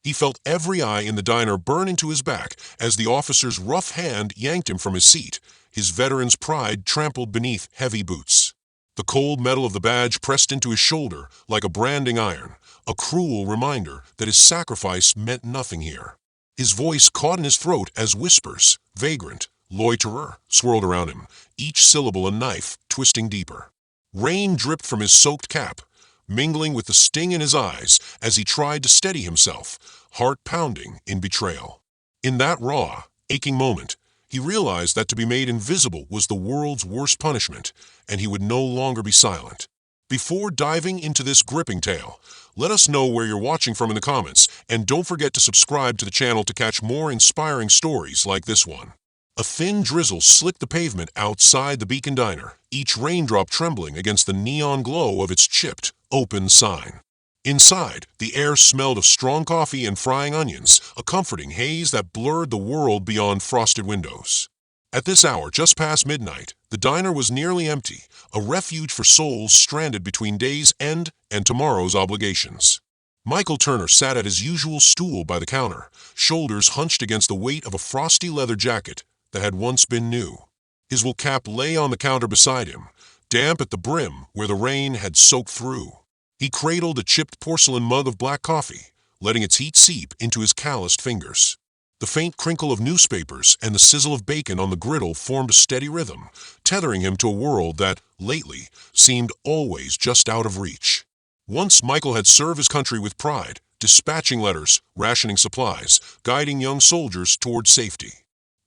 He felt every eye in the diner burn into his back as the officer's rough hand yanked him from his seat, his veteran's pride trampled beneath heavy boots. The cold metal of the badge pressed into his shoulder like a branding iron, a cruel reminder that his sacrifice meant nothing here. His voice caught in his throat as whispers, vagrant, loiterer, swirled around him, each syllable a knife twisting deeper. Rain dripped from his soaked cap, mingling with the sting in his eyes as he tried to steady himself, heart pounding in betrayal. In that raw, aching moment, he realized that to be made invisible was the world's worst punishment, and he would no longer be silent. Before diving into this gripping tale, let us know where you're watching from in the comments, and don't forget to subscribe to the channel to catch more inspiring stories like this one. A thin drizzle slicked the pavement outside the Beacon Diner, each raindrop trembling against the neon glow of its chipped, open sign. Inside, the air smelled of strong coffee and frying onions, a comforting haze that blurred the world beyond frosted windows. At this hour, just past midnight, the diner was nearly empty, a refuge for souls stranded between day's end and tomorrow's obligations. Michael Turner sat at his usual stool by the counter, shoulders hunched against the weight of a frosty leather jacket that had once been new. His wool cap lay on the counter beside him, damp at the brim where the rain had soaked through. He cradled a chipped porcelain mug of black coffee, letting its heat seep into his calloused fingers. The faint crinkle of newspapers and the sizzle of bacon on the griddle formed a steady rhythm, tethering him to a world that, lately, seemed always just out of reach. Once Michael had served his country with pride, dispatching letters, rationing supplies, guiding young soldiers toward safety.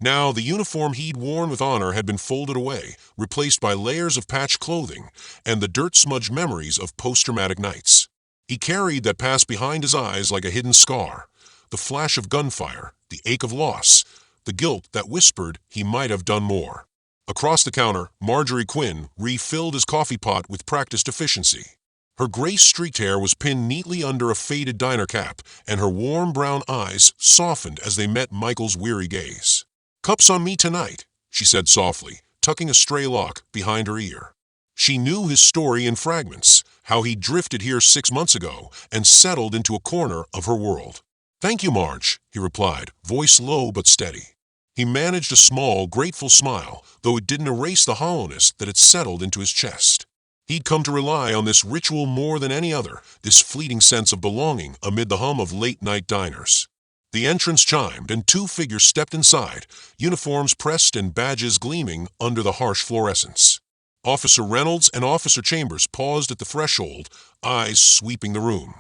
Now, the uniform he'd worn with honor had been folded away, replaced by layers of patched clothing and the dirt-smudged memories of post-traumatic nights. He carried that past behind his eyes like a hidden scar, the flash of gunfire, the ache of loss, the guilt that whispered he might have done more. Across the counter, Marjorie Quinn refilled his coffee pot with practiced efficiency. Her gray-streaked hair was pinned neatly under a faded diner cap, and her warm brown eyes softened as they met Michael's weary gaze. "Cups on me tonight," she said softly, tucking a stray lock behind her ear. She knew his story in fragments, how he drifted here 6 months ago and settled into a corner of her world. "Thank you, Marge," he replied, voice low but steady. He managed a small, grateful smile, though it didn't erase the hollowness that had settled into his chest. He'd come to rely on this ritual more than any other, this fleeting sense of belonging amid the hum of late-night diners. The entrance chimed, and 2 figures stepped inside, uniforms pressed and badges gleaming under the harsh fluorescence. Officer Reynolds and Officer Chambers paused at the threshold, eyes sweeping the room.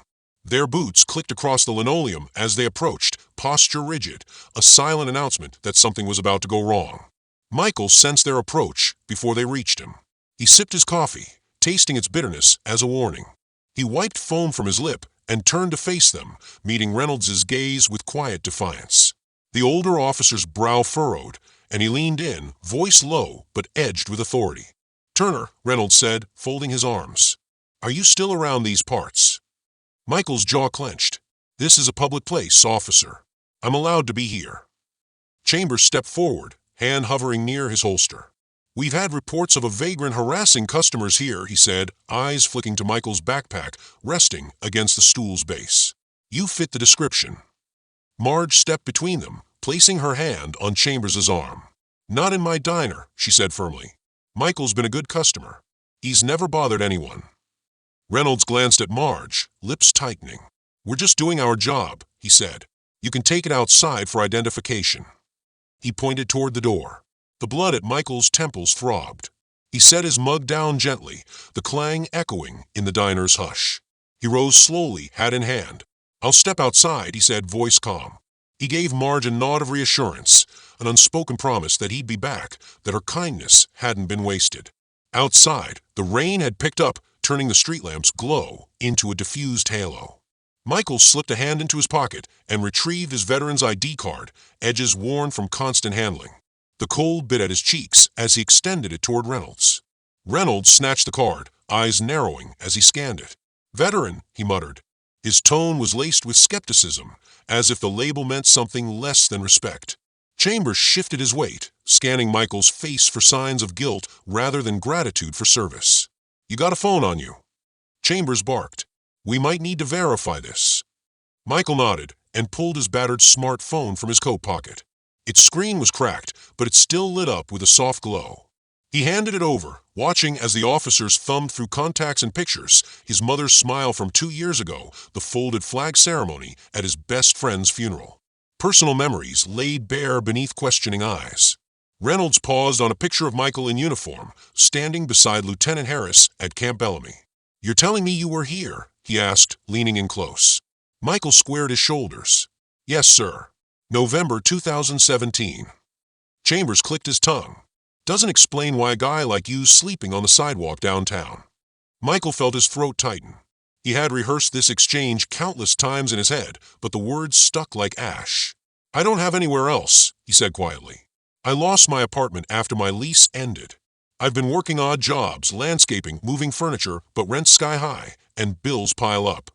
Their boots clicked across the linoleum as they approached, posture rigid, a silent announcement that something was about to go wrong. Michael sensed their approach before they reached him. He sipped his coffee, tasting its bitterness as a warning. He wiped foam from his lip and turned to face them, meeting Reynolds' gaze with quiet defiance. The older officer's brow furrowed, and he leaned in, voice low but edged with authority. "Turner," Reynolds said, folding his arms. "Are you still around these parts?" Michael's jaw clenched. "This is a public place, officer. I'm allowed to be here." Chambers stepped forward, hand hovering near his holster. "We've had reports of a vagrant harassing customers here," he said, eyes flicking to Michael's backpack, resting against the stool's base. "You fit the description." Marge stepped between them, placing her hand on Chambers' arm. "Not in my diner," she said firmly. "Michael's been a good customer. He's never bothered anyone." Reynolds glanced at Marge, lips tightening. "We're just doing our job," he said. "You can take it outside for identification." He pointed toward the door. The blood at Michael's temples throbbed. He set his mug down gently, the clang echoing in the diner's hush. He rose slowly, hat in hand. "I'll step outside," he said, voice calm. He gave Marge a nod of reassurance, an unspoken promise that he'd be back, that her kindness hadn't been wasted. Outside, the rain had picked up, turning the street lamp's glow into a diffused halo. Michael slipped a hand into his pocket and retrieved his veteran's ID card, edges worn from constant handling. The cold bit at his cheeks as he extended it toward Reynolds. Reynolds snatched the card, eyes narrowing as he scanned it. "Veteran," he muttered. His tone was laced with skepticism, as if the label meant something less than respect. Chambers shifted his weight, scanning Michael's face for signs of guilt rather than gratitude for service. "You got a phone on you?" Chambers barked. "We might need to verify this." Michael nodded, and pulled his battered smartphone from his coat pocket. Its screen was cracked, but it still lit up with a soft glow. He handed it over, watching as the officers thumbed through contacts and pictures, his mother's smile from 2 years ago, the folded flag ceremony at his best friend's funeral. Personal memories laid bare beneath questioning eyes. Reynolds paused on a picture of Michael in uniform, standing beside Lieutenant Harass at Camp Bellamy. "You're telling me you were here?" he asked, leaning in close. Michael squared his shoulders. "Yes, sir. November 2017. Chambers clicked his tongue. "Doesn't explain why a guy like you's sleeping on the sidewalk downtown." Michael felt his throat tighten. He had rehearsed this exchange countless times in his head, but the words stuck like ash. "I don't have anywhere else," he said quietly. "I lost my apartment after my lease ended. I've been working odd jobs, landscaping, moving furniture, but rent's sky high, and bills pile up."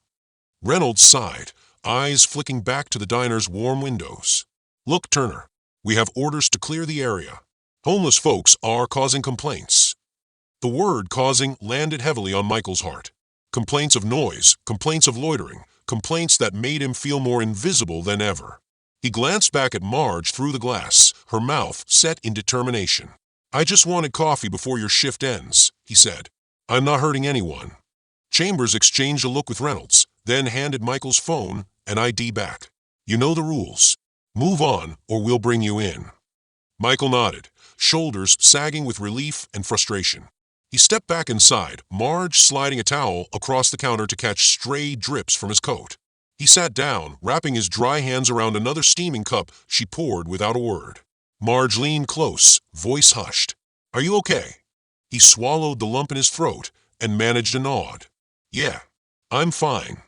Reynolds sighed, eyes flicking back to the diner's warm windows. "Look, Turner, we have orders to clear the area. Homeless folks are causing complaints." The word causing landed heavily on Michael's heart. Complaints of noise, complaints of loitering, complaints that made him feel more invisible than ever. He glanced back at Marge through the glass, her mouth set in determination. "I just wanted coffee before your shift ends," he said. "I'm not hurting anyone." Chambers exchanged a look with Reynolds, then handed Michael's phone and ID back. "You know the rules. Move on, or we'll bring you in." Michael nodded, shoulders sagging with relief and frustration. He stepped back inside, Marge sliding a towel across the counter to catch stray drips from his coat. He sat down, wrapping his dry hands around another steaming cup she poured without a word. Marge leaned close, voice hushed. "Are you okay?" He swallowed the lump in his throat and managed a nod. "Yeah, I'm fine."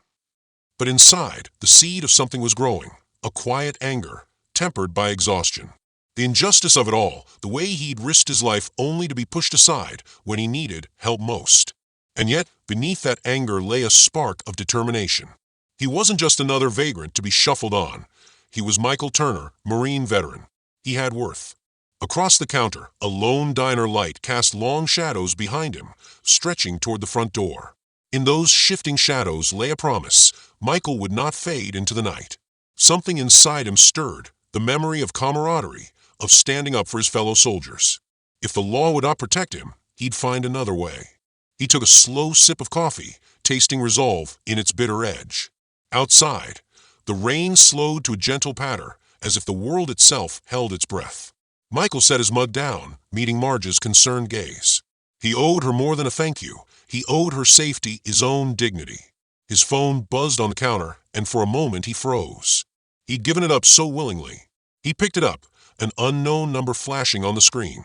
But inside, the seed of something was growing, a quiet anger, tempered by exhaustion. The injustice of it all, the way he'd risked his life only to be pushed aside when he needed help most. And yet, beneath that anger lay a spark of determination. He wasn't just another vagrant to be shuffled on. He was Michael Turner, Marine veteran. He had worth. Across the counter, a lone diner light cast long shadows behind him, stretching toward the front door. In those shifting shadows lay a promise. Michael would not fade into the night. Something inside him stirred, the memory of camaraderie, of standing up for his fellow soldiers. If the law would not protect him, he'd find another way. He took a slow sip of coffee, tasting resolve in its bitter edge. Outside, the rain slowed to a gentle patter, as if the world itself held its breath. Michael set his mug down, meeting Marge's concerned gaze. He owed her more than a thank you. He owed her safety, his own dignity. His phone buzzed on the counter, and for a moment he froze. He'd given it up so willingly. He picked it up, an unknown number flashing on the screen.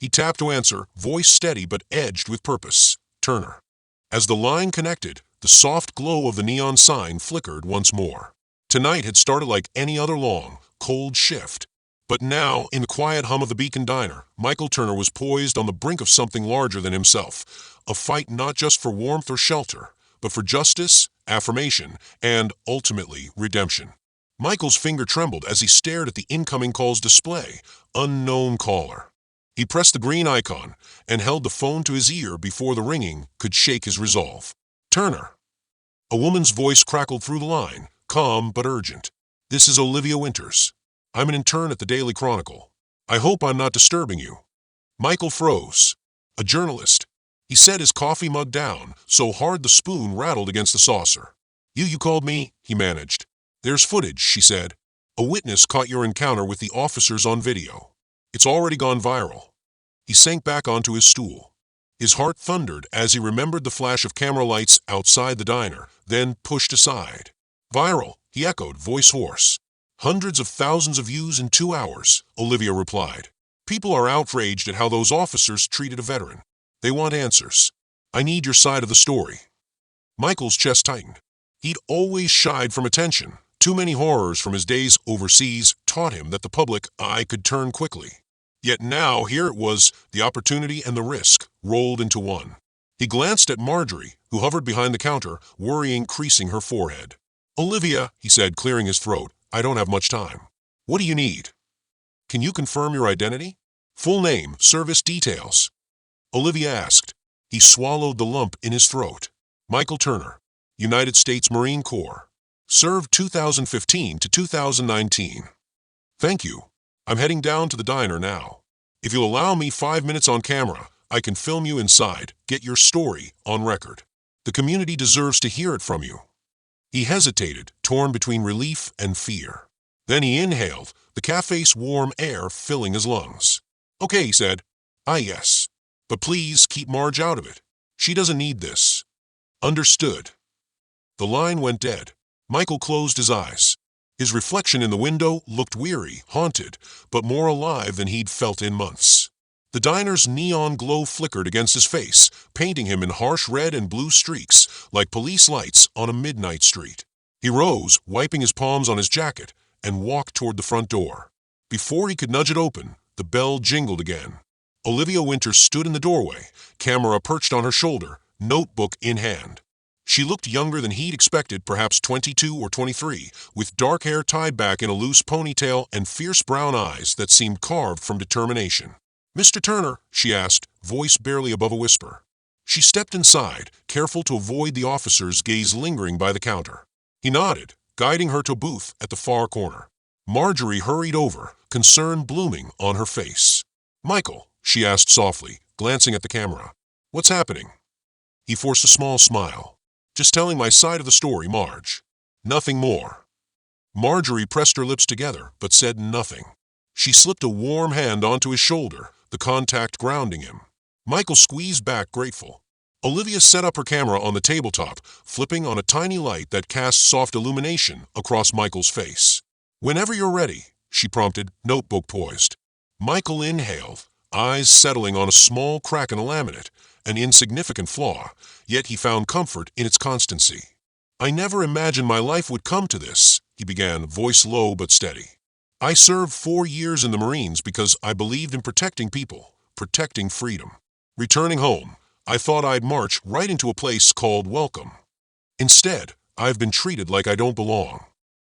He tapped to answer, voice steady but edged with purpose. "Turner." As the line connected, the soft glow of the neon sign flickered once more. Tonight had started like any other long, cold shift. But now, in the quiet hum of the Beacon Diner, Michael Turner was poised on the brink of something larger than himself. A fight not just for warmth or shelter, but for justice, affirmation, and, ultimately, redemption. Michael's finger trembled as he stared at the incoming call's display. Unknown caller. He pressed the green icon and held the phone to his ear before the ringing could shake his resolve. "Turner." A woman's voice crackled through the line, calm but urgent. "This is Olivia Winters. I'm an intern at the Daily Chronicle. I hope I'm not disturbing you." Michael froze. A journalist. He set his coffee mug down, so hard the spoon rattled against the saucer. You called me?" he managed. "There's footage," she said. "A witness caught your encounter with the officers on video. It's already gone viral." He sank back onto his stool. His heart thundered as he remembered the flash of camera lights outside the diner, then pushed aside. "Viral," he echoed, voice hoarse. "Hundreds of thousands of views in 2 hours," Olivia replied. "People are outraged at how those officers treated a veteran. They want answers. I need your side of the story." Michael's chest tightened. He'd always shied from attention. Too many horrors from his days overseas taught him that the public eye could turn quickly. Yet now here it was, the opportunity and the risk, rolled into one. He glanced at Marjorie, who hovered behind the counter, worry creasing her forehead. "Olivia," he said, clearing his throat, "I don't have much time. What do you need?" "Can you confirm your identity? Full name, service details." Olivia asked. He swallowed the lump in his throat. "Michael Turner, United States Marine Corps." Served 2015 to 2019. Thank you. I'm heading down to the diner now. If you'll allow me 5 minutes on camera, I can film you inside, get your story on record. The community deserves to hear it from you." He hesitated, torn between relief and fear. Then he inhaled, the cafe's warm air filling his lungs. "Okay," he said. Yes. But please keep Marge out of it. She doesn't need this." "Understood." The line went dead. Michael closed his eyes. His reflection in the window looked weary, haunted, but more alive than he'd felt in months. The diner's neon glow flickered against his face, painting him in harsh red and blue streaks, like police lights on a midnight street. He rose, wiping his palms on his jacket, and walked toward the front door. Before he could nudge it open, the bell jingled again. Olivia Winters stood in the doorway, camera perched on her shoulder, notebook in hand. She looked younger than he'd expected, perhaps 22 or 23, with dark hair tied back in a loose ponytail and fierce brown eyes that seemed carved from determination. "Mr. Turner," she asked, voice barely above a whisper. She stepped inside, careful to avoid the officer's gaze lingering by the counter. He nodded, guiding her to a booth at the far corner. Marjorie hurried over, concern blooming on her face. "Michael," she asked softly, glancing at the camera. "What's happening?" He forced a small smile. "Just telling my side of the story, Marge. Nothing more." Marjorie pressed her lips together, but said nothing. She slipped a warm hand onto his shoulder, the contact grounding him. Michael squeezed back, grateful. Olivia set up her camera on the tabletop, flipping on a tiny light that cast soft illumination across Michael's face. "Whenever you're ready," she prompted, notebook poised. Michael inhaled, eyes settling on a small crack in the laminate, an insignificant flaw, yet he found comfort in its constancy. "I never imagined my life would come to this," he began, voice low but steady. "I served 4 years in the Marines because I believed in protecting people, protecting freedom. Returning home, I thought I'd march right into a place called welcome. Instead, I've been treated like I don't belong."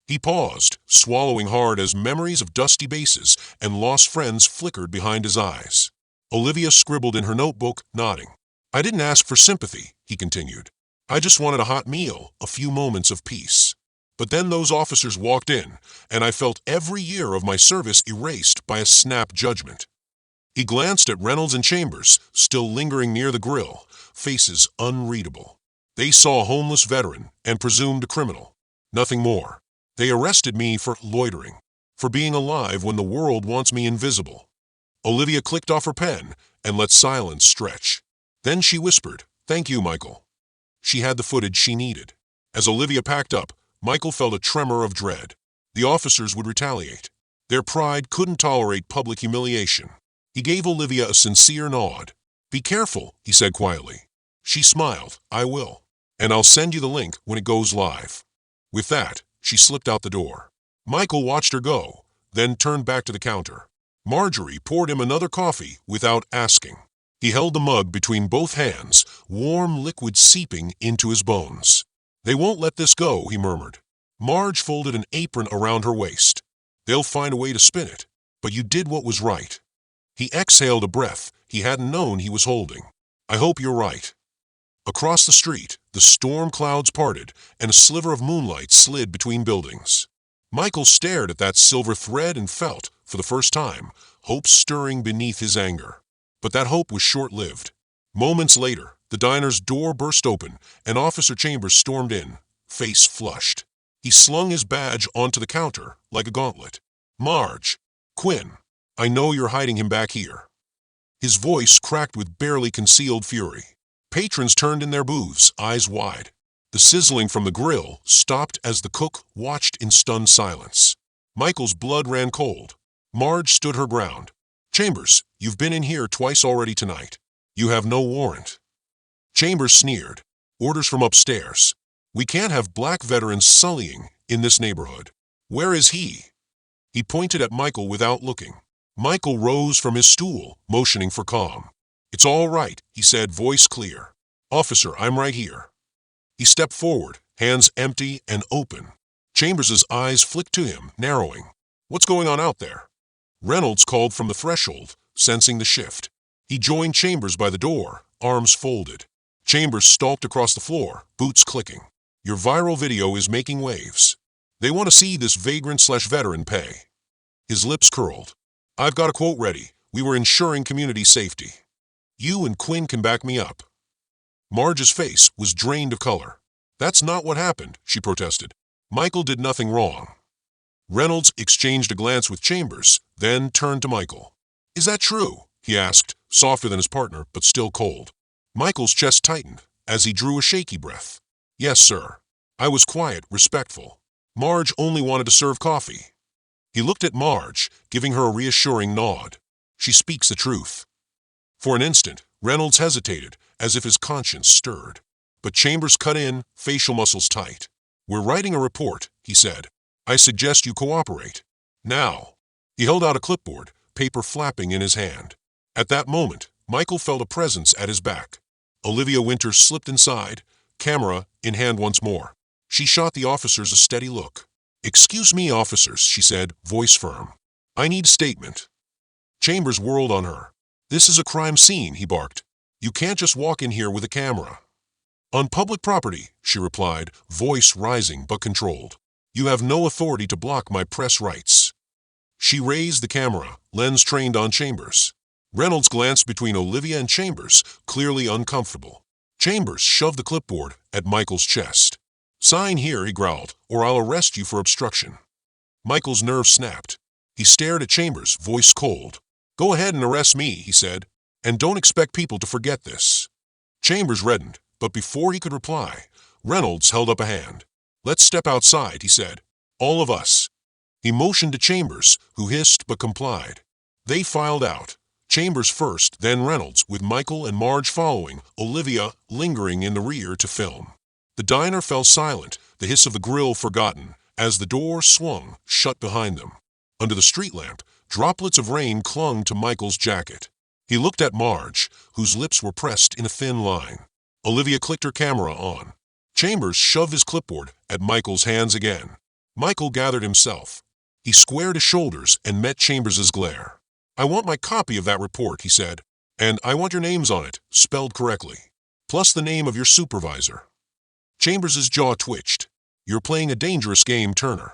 He paused, swallowing hard as memories of dusty bases and lost friends flickered behind his eyes. Olivia scribbled in her notebook, nodding. "I didn't ask for sympathy," he continued. "I just wanted a hot meal, a few moments of peace. But then those officers walked in, and I felt every year of my service erased by a snap judgment." He glanced at Reynolds and Chambers, still lingering near the grill, faces unreadable. They saw a homeless veteran and presumed a criminal. Nothing more. They arrested me for loitering, for being alive when the world wants me invisible. Olivia clicked off her pen and let silence stretch. Then she whispered, "Thank you, Michael." She had the footage she needed. As Olivia packed up, Michael felt a tremor of dread. The officers would retaliate. Their pride couldn't tolerate public humiliation. He gave Olivia a sincere nod. "Be careful," he said quietly. She smiled. "I will. And I'll send you the link when it goes live." With that, she slipped out the door. Michael watched her go, then turned back to the counter. Marjorie poured him another coffee without asking. He held the mug between both hands, warm liquid seeping into his bones. "They won't let this go," he murmured. Marge folded an apron around her waist. "They'll find a way to spin it, but you did what was right." He exhaled a breath he hadn't known he was holding. "I hope you're right." Across the street, the storm clouds parted, and a sliver of moonlight slid between buildings. Michael stared at that silver thread and felt, for the first time, hope stirring beneath his anger. But that hope was short-lived. Moments later, the diner's door burst open, and Officer Chambers stormed in, face flushed. He slung his badge onto the counter like a gauntlet. "Marge, Quinn, I know you're hiding him back here." His voice cracked with barely concealed fury. Patrons turned in their booths, eyes wide. The sizzling from the grill stopped as the cook watched in stunned silence. Michael's blood ran cold. Marge stood her ground. "Chambers, you've been in here twice already tonight. You have no warrant." Chambers sneered. "Orders from upstairs. We can't have black veterans sullying in this neighborhood. Where is he?" He pointed at Michael without looking. Michael rose from his stool, motioning for calm. "It's all right," he said, voice clear. "Officer, I'm right here." He stepped forward, hands empty and open. Chambers's eyes flicked to him, narrowing. "What's going on out there?" Reynolds called from the threshold, sensing the shift. He joined Chambers by the door, arms folded. Chambers stalked across the floor, boots clicking. Your viral video is making waves. They want to see this vagrant/veteran pay. His lips curled. I've got a quote ready. We were ensuring community safety. You and Quinn can back me up. Marge's face was drained of color. That's not what happened, she protested. Michael did nothing wrong. Reynolds exchanged a glance with Chambers, then turned to Michael. Is that true? He asked, softer than his partner, but still cold. Michael's chest tightened, as he drew a shaky breath. Yes, sir. I was quiet, respectful. Marge only wanted to serve coffee. He looked at Marge, giving her a reassuring nod. She speaks the truth. For an instant, Reynolds hesitated, as if his conscience stirred. But Chambers cut in, facial muscles tight. We're writing a report, he said. I suggest you cooperate. Now. He held out a clipboard, paper flapping in his hand. At that moment, Michael felt a presence at his back. Olivia Winters slipped inside, camera in hand once more. She shot the officers a steady look. Excuse me, officers, she said, voice firm. I need a statement. Chambers whirled on her. This is a crime scene, he barked. You can't just walk in here with a camera. On public property, she replied, voice rising but controlled. You have no authority to block my press rights. She raised the camera, lens trained on Chambers. Reynolds glanced between Olivia and Chambers, clearly uncomfortable. Chambers shoved the clipboard at Michael's chest. Sign here, he growled, or I'll arrest you for obstruction. Michael's nerves snapped. He stared at Chambers, voice cold. Go ahead and arrest me, he said, and don't expect people to forget this. Chambers reddened, but before he could reply, Reynolds held up a hand. Let's step outside, he said. All of us. He motioned to Chambers, who hissed but complied. They filed out. Chambers first, then Reynolds, with Michael and Marge following, Olivia lingering in the rear to film. The diner fell silent, the hiss of the grill forgotten, as the door swung shut behind them. Under the street lamp, droplets of rain clung to Michael's jacket. He looked at Marge, whose lips were pressed in a thin line. Olivia clicked her camera on. Chambers shoved his clipboard at Michael's hands again. Michael gathered himself. He squared his shoulders and met Chambers's glare. I want my copy of that report, he said, and I want your names on it, spelled correctly, plus the name of your supervisor. Chambers's jaw twitched. You're playing a dangerous game, Turner.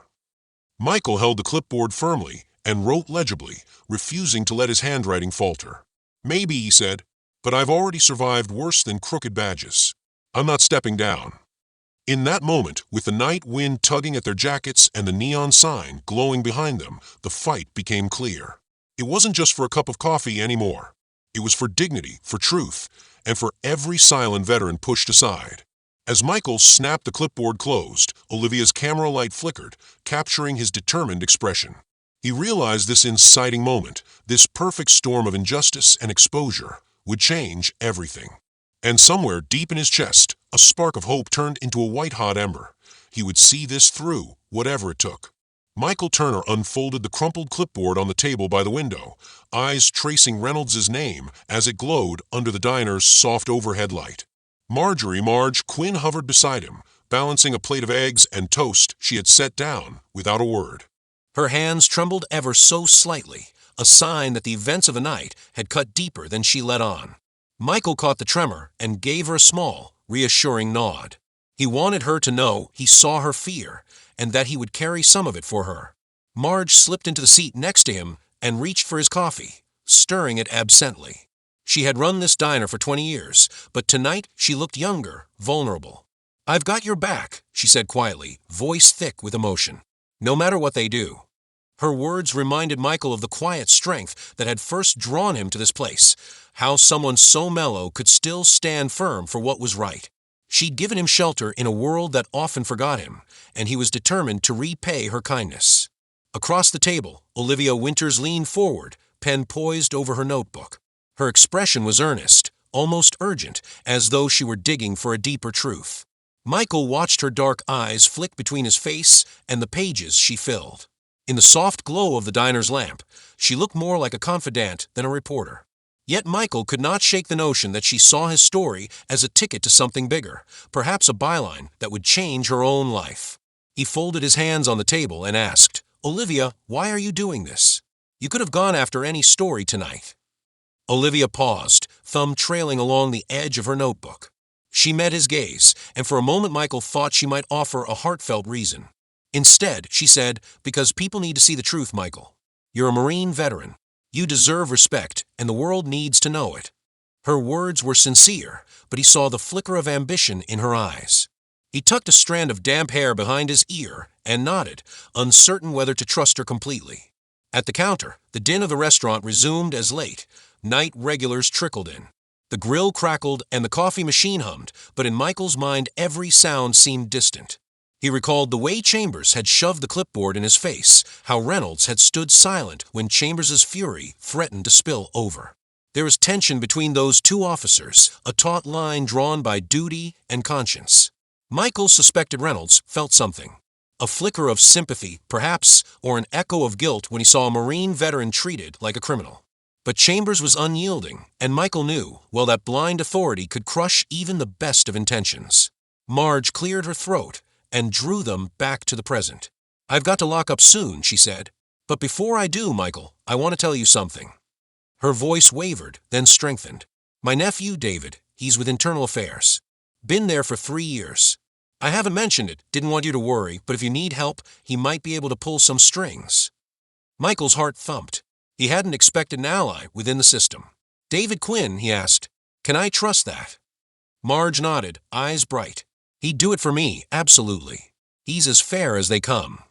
Michael held the clipboard firmly and wrote legibly, refusing to let his handwriting falter. Maybe, he said, but I've already survived worse than crooked badges. I'm not stepping down. In that moment, with the night wind tugging at their jackets and the neon sign glowing behind them, the fight became clear. It wasn't just for a cup of coffee anymore. It was for dignity, for truth, and for every silent veteran pushed aside. As Michael snapped the clipboard closed, Olivia's camera light flickered, capturing his determined expression. He realized this inciting moment, this perfect storm of injustice and exposure, would change everything. And somewhere deep in his chest, a spark of hope turned into a white-hot ember. He would see this through, whatever it took. Michael Turner unfolded the crumpled clipboard on the table by the window, eyes tracing Reynolds' name as it glowed under the diner's soft overhead light. Marge Quinn hovered beside him, balancing a plate of eggs and toast she had set down without a word. Her hands trembled ever so slightly, a sign that the events of the night had cut deeper than she let on. Michael caught the tremor and gave her a small, reassuring nod. He wanted her to know he saw her fear, and that he would carry some of it for her. Marge slipped into the seat next to him and reached for his coffee, stirring it absently. She had run this diner for 20 years, but tonight she looked younger, vulnerable. I've got your back, she said quietly, voice thick with emotion. No matter what they do. Her words reminded Michael of the quiet strength that had first drawn him to this place, how someone so mellow could still stand firm for what was right. She'd given him shelter in a world that often forgot him, and he was determined to repay her kindness. Across the table, Olivia Winters leaned forward, pen poised over her notebook. Her expression was earnest, almost urgent, as though she were digging for a deeper truth. Michael watched her dark eyes flick between his face and the pages she filled. In the soft glow of the diner's lamp, she looked more like a confidant than a reporter. Yet Michael could not shake the notion that she saw his story as a ticket to something bigger, perhaps a byline that would change her own life. He folded his hands on the table and asked, Olivia, why are you doing this? You could have gone after any story tonight. Olivia paused, thumb trailing along the edge of her notebook. She met his gaze, and for a moment Michael thought she might offer a heartfelt reason. Instead, she said, "Because people need to see the truth, Michael. You're a Marine veteran. You deserve respect, and the world needs to know it." Her words were sincere, but he saw the flicker of ambition in her eyes. He tucked a strand of damp hair behind his ear and nodded, uncertain whether to trust her completely. At the counter, the din of the restaurant resumed as late. Night regulars trickled in. The grill crackled and the coffee machine hummed, but in Michael's mind every sound seemed distant. He recalled the way Chambers had shoved the clipboard in his face, how Reynolds had stood silent when Chambers's fury threatened to spill over. There was tension between those two officers, a taut line drawn by duty and conscience. Michael suspected Reynolds felt something. A flicker of sympathy, perhaps, or an echo of guilt when he saw a Marine veteran treated like a criminal. But Chambers was unyielding, and Michael knew, well, that blind authority could crush even the best of intentions. Marge cleared her throat and drew them back to the present. "I've got to lock up soon," she said. "But before I do, Michael, I want to tell you something." Her voice wavered, then strengthened. "My nephew, David, he's with Internal Affairs. Been there for 3 years. I haven't mentioned it, didn't want you to worry, but if you need help, he might be able to pull some strings." Michael's heart thumped. He hadn't expected an ally within the system. "David Quinn," he asked, "can I trust that?" Marge nodded, eyes bright. "He'd do it for me, absolutely. He's as fair as they come."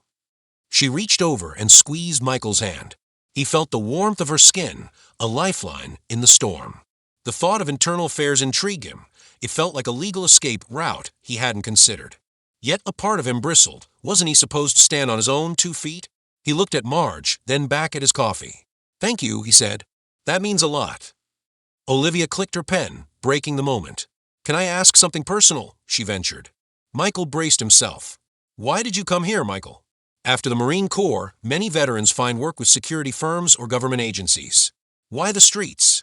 She reached over and squeezed Michael's hand. He felt the warmth of her skin, a lifeline in the storm. The thought of Internal Affairs intrigued him. It felt like a legal escape route he hadn't considered. Yet a part of him bristled. Wasn't he supposed to stand on his own 2 feet? He looked at Marge, then back at his coffee. "Thank you," he said. "That means a lot." Olivia clicked her pen, breaking the moment. "Can I ask something personal?" she ventured. Michael braced himself. "Why did you come here, Michael?" After the Marine Corps, many veterans find work with security firms or government agencies. "Why the streets?"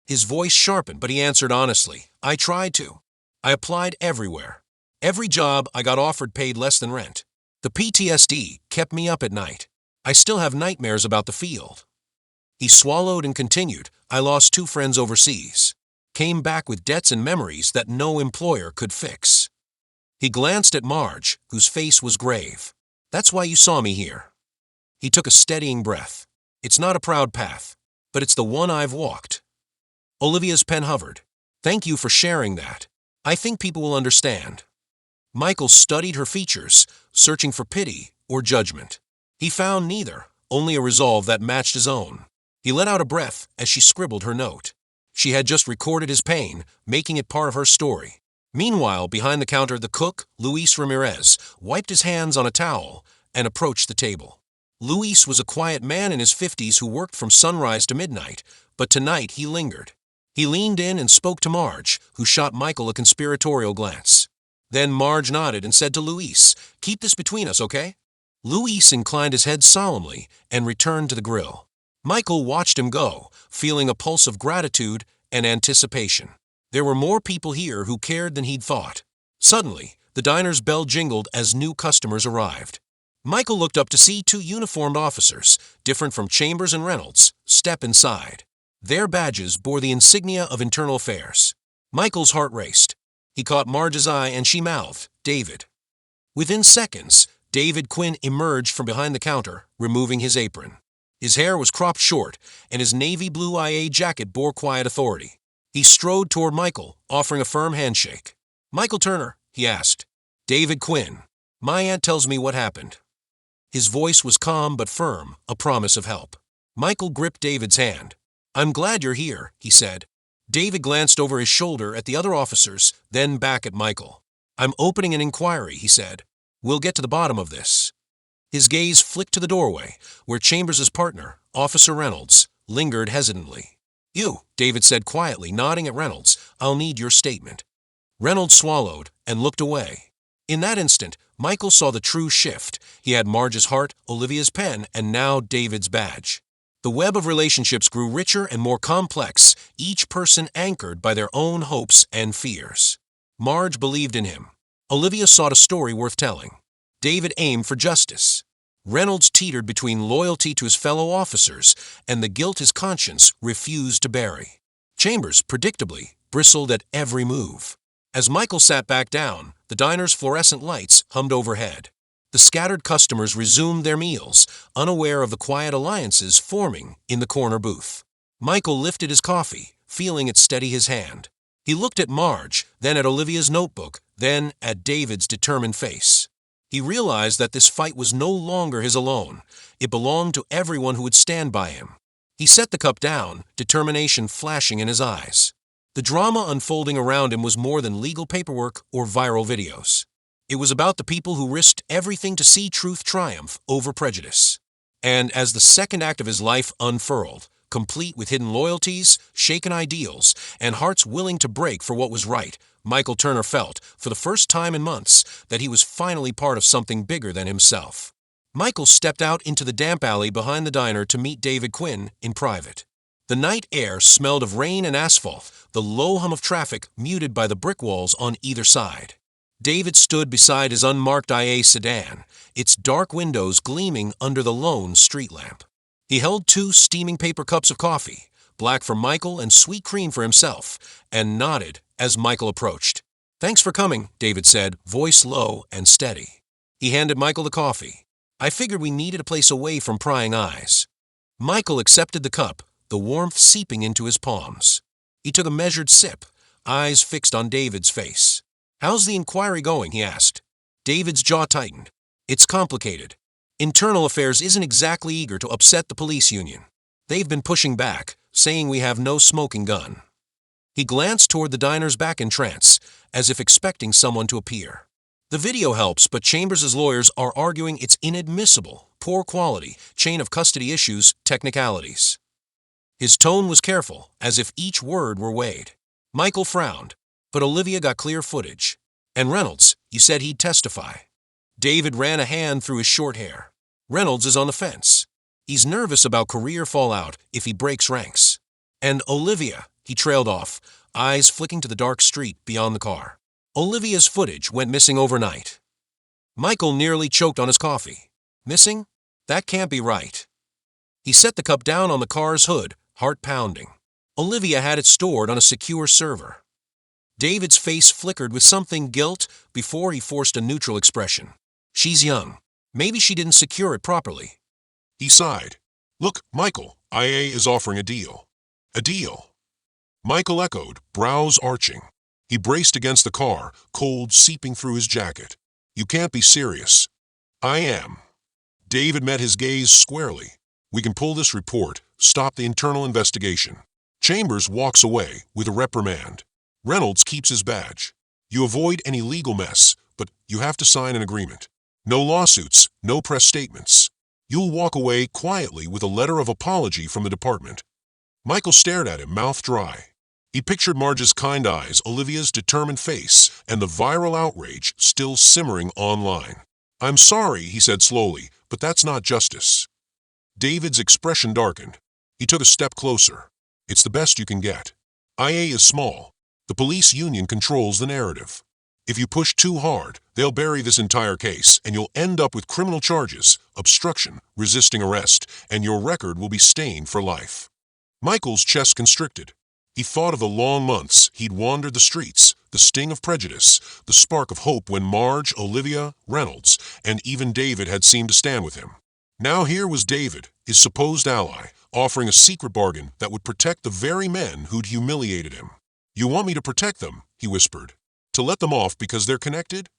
His voice sharpened, but he answered honestly. "I tried to. I applied everywhere. Every job I got offered paid less than rent. The PTSD kept me up at night. I still have nightmares about the field." He swallowed and continued. "I lost 2 friends overseas. Came back with debts and memories that no employer could fix." He glanced at Marge, whose face was grave. "That's why you saw me here." He took a steadying breath. "It's not a proud path, but it's the one I've walked." Olivia's pen hovered. "Thank you for sharing that. I think people will understand." Michael studied her features, searching for pity or judgment. He found neither, only a resolve that matched his own. He let out a breath as she scribbled her note. She had just recorded his pain, making it part of her story. Meanwhile, behind the counter, the cook, Luis Ramirez, wiped his hands on a towel and approached the table. Luis was a quiet man in his 50s who worked from sunrise to midnight, but tonight he lingered. He leaned in and spoke to Marge, who shot Michael a conspiratorial glance. Then Marge nodded and said to Luis, "Keep this between us, okay?" Luis inclined his head solemnly and returned to the grill. Michael watched him go, feeling a pulse of gratitude and anticipation. There were more people here who cared than he'd thought. Suddenly, the diner's bell jingled as new customers arrived. Michael looked up to see 2 uniformed officers, different from Chambers and Reynolds, step inside. Their badges bore the insignia of Internal Affairs. Michael's heart raced. He caught Marge's eye and she mouthed, "David." Within seconds, David Quinn emerged from behind the counter, removing his apron. His hair was cropped short, and his navy blue IA jacket bore quiet authority. He strode toward Michael, offering a firm handshake. "Michael Turner," he asked. "David Quinn. My aunt tells me what happened." His voice was calm but firm, a promise of help. Michael gripped David's hand. "I'm glad you're here," he said. David glanced over his shoulder at the other officers, then back at Michael. "I'm opening an inquiry," he said. "We'll get to the bottom of this." His gaze flicked to the doorway, where Chambers' partner, Officer Reynolds, lingered hesitantly. "You," David said quietly, nodding at Reynolds, "I'll need your statement." Reynolds swallowed and looked away. In that instant, Michael saw the true shift. He had Marge's heart, Olivia's pen, and now David's badge. The web of relationships grew richer and more complex, each person anchored by their own hopes and fears. Marge believed in him. Olivia sought a story worth telling. David aimed for justice. Reynolds teetered between loyalty to his fellow officers and the guilt his conscience refused to bury. Chambers, predictably, bristled at every move. As Michael sat back down, the diner's fluorescent lights hummed overhead. The scattered customers resumed their meals, unaware of the quiet alliances forming in the corner booth. Michael lifted his coffee, feeling it steady his hand. He looked at Marge, then at Olivia's notebook, then at David's determined face. He realized that this fight was no longer his alone. It belonged to everyone who would stand by him. He set the cup down, determination flashing in his eyes. The drama unfolding around him was more than legal paperwork or viral videos. It was about the people who risked everything to see truth triumph over prejudice. And as the second act of his life unfurled, complete with hidden loyalties, shaken ideals, and hearts willing to break for what was right, Michael Turner felt, for the first time in months, that he was finally part of something bigger than himself. Michael stepped out into the damp alley behind the diner to meet David Quinn in private. The night air smelled of rain and asphalt, the low hum of traffic muted by the brick walls on either side. David stood beside his unmarked IA sedan, its dark windows gleaming under the lone street lamp. He held 2 steaming paper cups of coffee, black for Michael and sweet cream for himself, and nodded as Michael approached. "Thanks for coming," David said, voice low and steady. He handed Michael the coffee. "I figured we needed a place away from prying eyes." Michael accepted the cup, the warmth seeping into his palms. He took a measured sip, eyes fixed on David's face. "How's the inquiry going?" he asked. David's jaw tightened. "It's complicated. Internal Affairs isn't exactly eager to upset the police union. They've been pushing back, saying we have no smoking gun." He glanced toward the diner's back entrance, as if expecting someone to appear. "The video helps, but Chambers' lawyers are arguing it's inadmissible, poor quality, chain of custody issues, technicalities." His tone was careful, as if each word were weighed. Michael frowned, but Olivia got clear footage. "And Reynolds, you said he'd testify." David ran a hand through his short hair. "Reynolds is on the fence. He's nervous about career fallout if he breaks ranks." "And Olivia," he trailed off, eyes flicking to the dark street beyond the car. "Olivia's footage went missing overnight." Michael nearly choked on his coffee. "Missing? That can't be right." He set the cup down on the car's hood, heart pounding. Olivia had it stored on a secure server. David's face flickered with something guilt before he forced a neutral expression. "She's young. Maybe she didn't secure it properly." He sighed. "Look, Michael, IA is offering a deal." "A deal?" Michael echoed, brows arching. He braced against the car, cold seeping through his jacket. "You can't be serious." "I am." David met his gaze squarely. "We can pull this report, stop the internal investigation. Chambers walks away with a reprimand. Reynolds keeps his badge. You avoid any legal mess, but you have to sign an agreement. No lawsuits, no press statements. You'll walk away quietly with a letter of apology from the department." Michael stared at him, mouth dry. He pictured Marge's kind eyes, Olivia's determined face, and the viral outrage still simmering online. "I'm sorry," he said slowly, "but that's not justice." David's expression darkened. He took a step closer. "It's the best you can get. IA is small. The police union controls the narrative. If you push too hard, they'll bury this entire case, and you'll end up with criminal charges, obstruction, resisting arrest, and your record will be stained for life." Michael's chest constricted. He thought of the long months he'd wandered the streets, the sting of prejudice, the spark of hope when Marge, Olivia, Reynolds, and even David had seemed to stand with him. Now here was David, his supposed ally, offering a secret bargain that would protect the very men who'd humiliated him. "You want me to protect them," he whispered. "To let them off because they're connected?"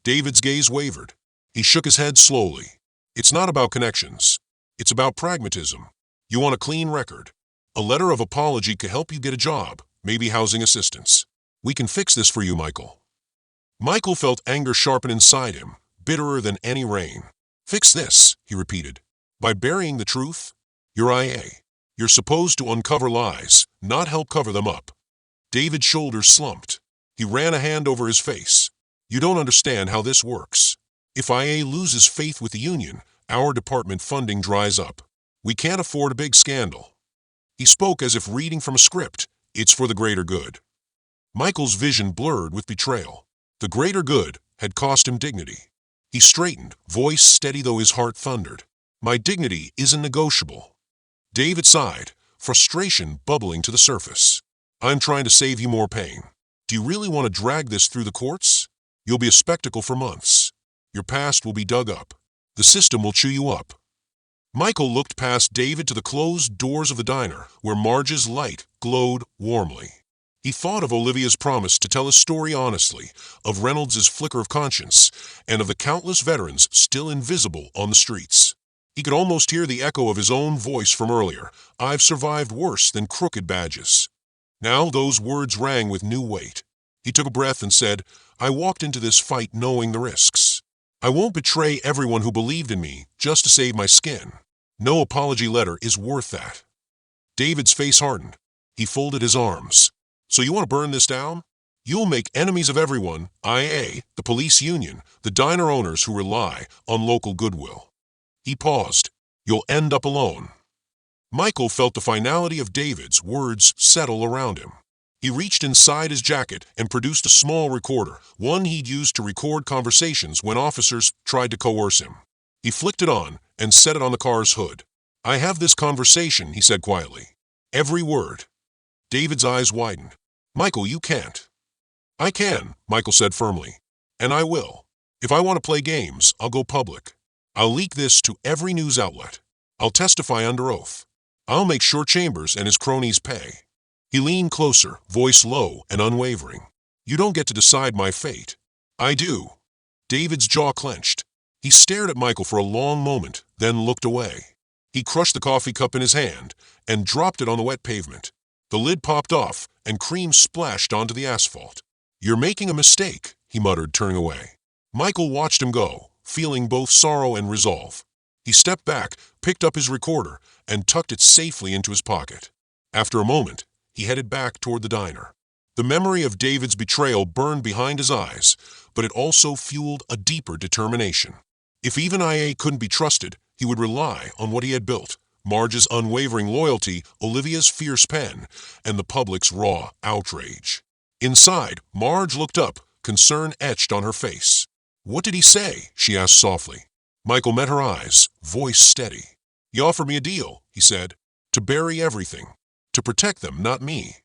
David's gaze wavered. He shook his head slowly. "It's not about connections. It's about pragmatism. You want a clean record. A letter of apology could help you get a job, maybe housing assistance. We can fix this for you, Michael." Michael felt anger sharpen inside him, bitterer than any rain. "Fix this," he repeated. "By burying the truth? You're IA. You're supposed to uncover lies, not help cover them up." David's shoulders slumped. He ran a hand over his face. "You don't understand how this works. If IA loses faith with the union, our department funding dries up. We can't afford a big scandal." He spoke as if reading from a script. "It's for the greater good." Michael's vision blurred with betrayal. The greater good had cost him dignity. He straightened, voice steady though his heart thundered. "My dignity isn't negotiable." David sighed, frustration bubbling to the surface. "I'm trying to save you more pain. Do you really want to drag this through the courts? You'll be a spectacle for months. Your past will be dug up. The system will chew you up. Michael looked past David to the closed doors of the diner, where Marge's light glowed warmly. He thought of Olivia's promise to tell his story honestly, of Reynolds' flicker of conscience, and of the countless veterans still invisible on the streets. He could almost hear the echo of his own voice from earlier. I've survived worse than crooked badges. Now those words rang with new weight. He took a breath and said, I walked into this fight knowing the risks. I won't betray everyone who believed in me just to save my skin. No apology letter is worth that. David's face hardened. He folded his arms. So you want to burn this down? You'll make enemies of everyone, IA, the police union, the diner owners who rely on local goodwill. He paused. You'll end up alone. Michael felt the finality of David's words settle around him. He reached inside his jacket and produced a small recorder, one he'd used to record conversations when officers tried to coerce him. He flicked it on and set it on the car's hood. I have this conversation, he said quietly. Every word. David's eyes widened. Michael, you can't. I can, Michael said firmly. And I will. If I want to play games, I'll go public. I'll leak this to every news outlet. I'll testify under oath. I'll make sure Chambers and his cronies pay. He leaned closer, voice low and unwavering. You don't get to decide my fate. I do. David's jaw clenched. He stared at Michael for a long moment, then looked away. He crushed the coffee cup in his hand and dropped it on the wet pavement. The lid popped off and cream splashed onto the asphalt. You're making a mistake, he muttered, turning away. Michael watched him go, feeling both sorrow and resolve. He stepped back, picked up his recorder, and tucked it safely into his pocket. After a moment, he headed back toward the diner. The memory of David's betrayal burned behind his eyes, but it also fueled a deeper determination. If even IA couldn't be trusted, he would rely on what he had built, Marge's unwavering loyalty, Olivia's fierce pen, and the public's raw outrage. Inside, Marge looked up, concern etched on her face. What did he say? She asked softly. Michael met her eyes, voice steady. He offered me a deal, he said, to bury everything, to protect them, not me.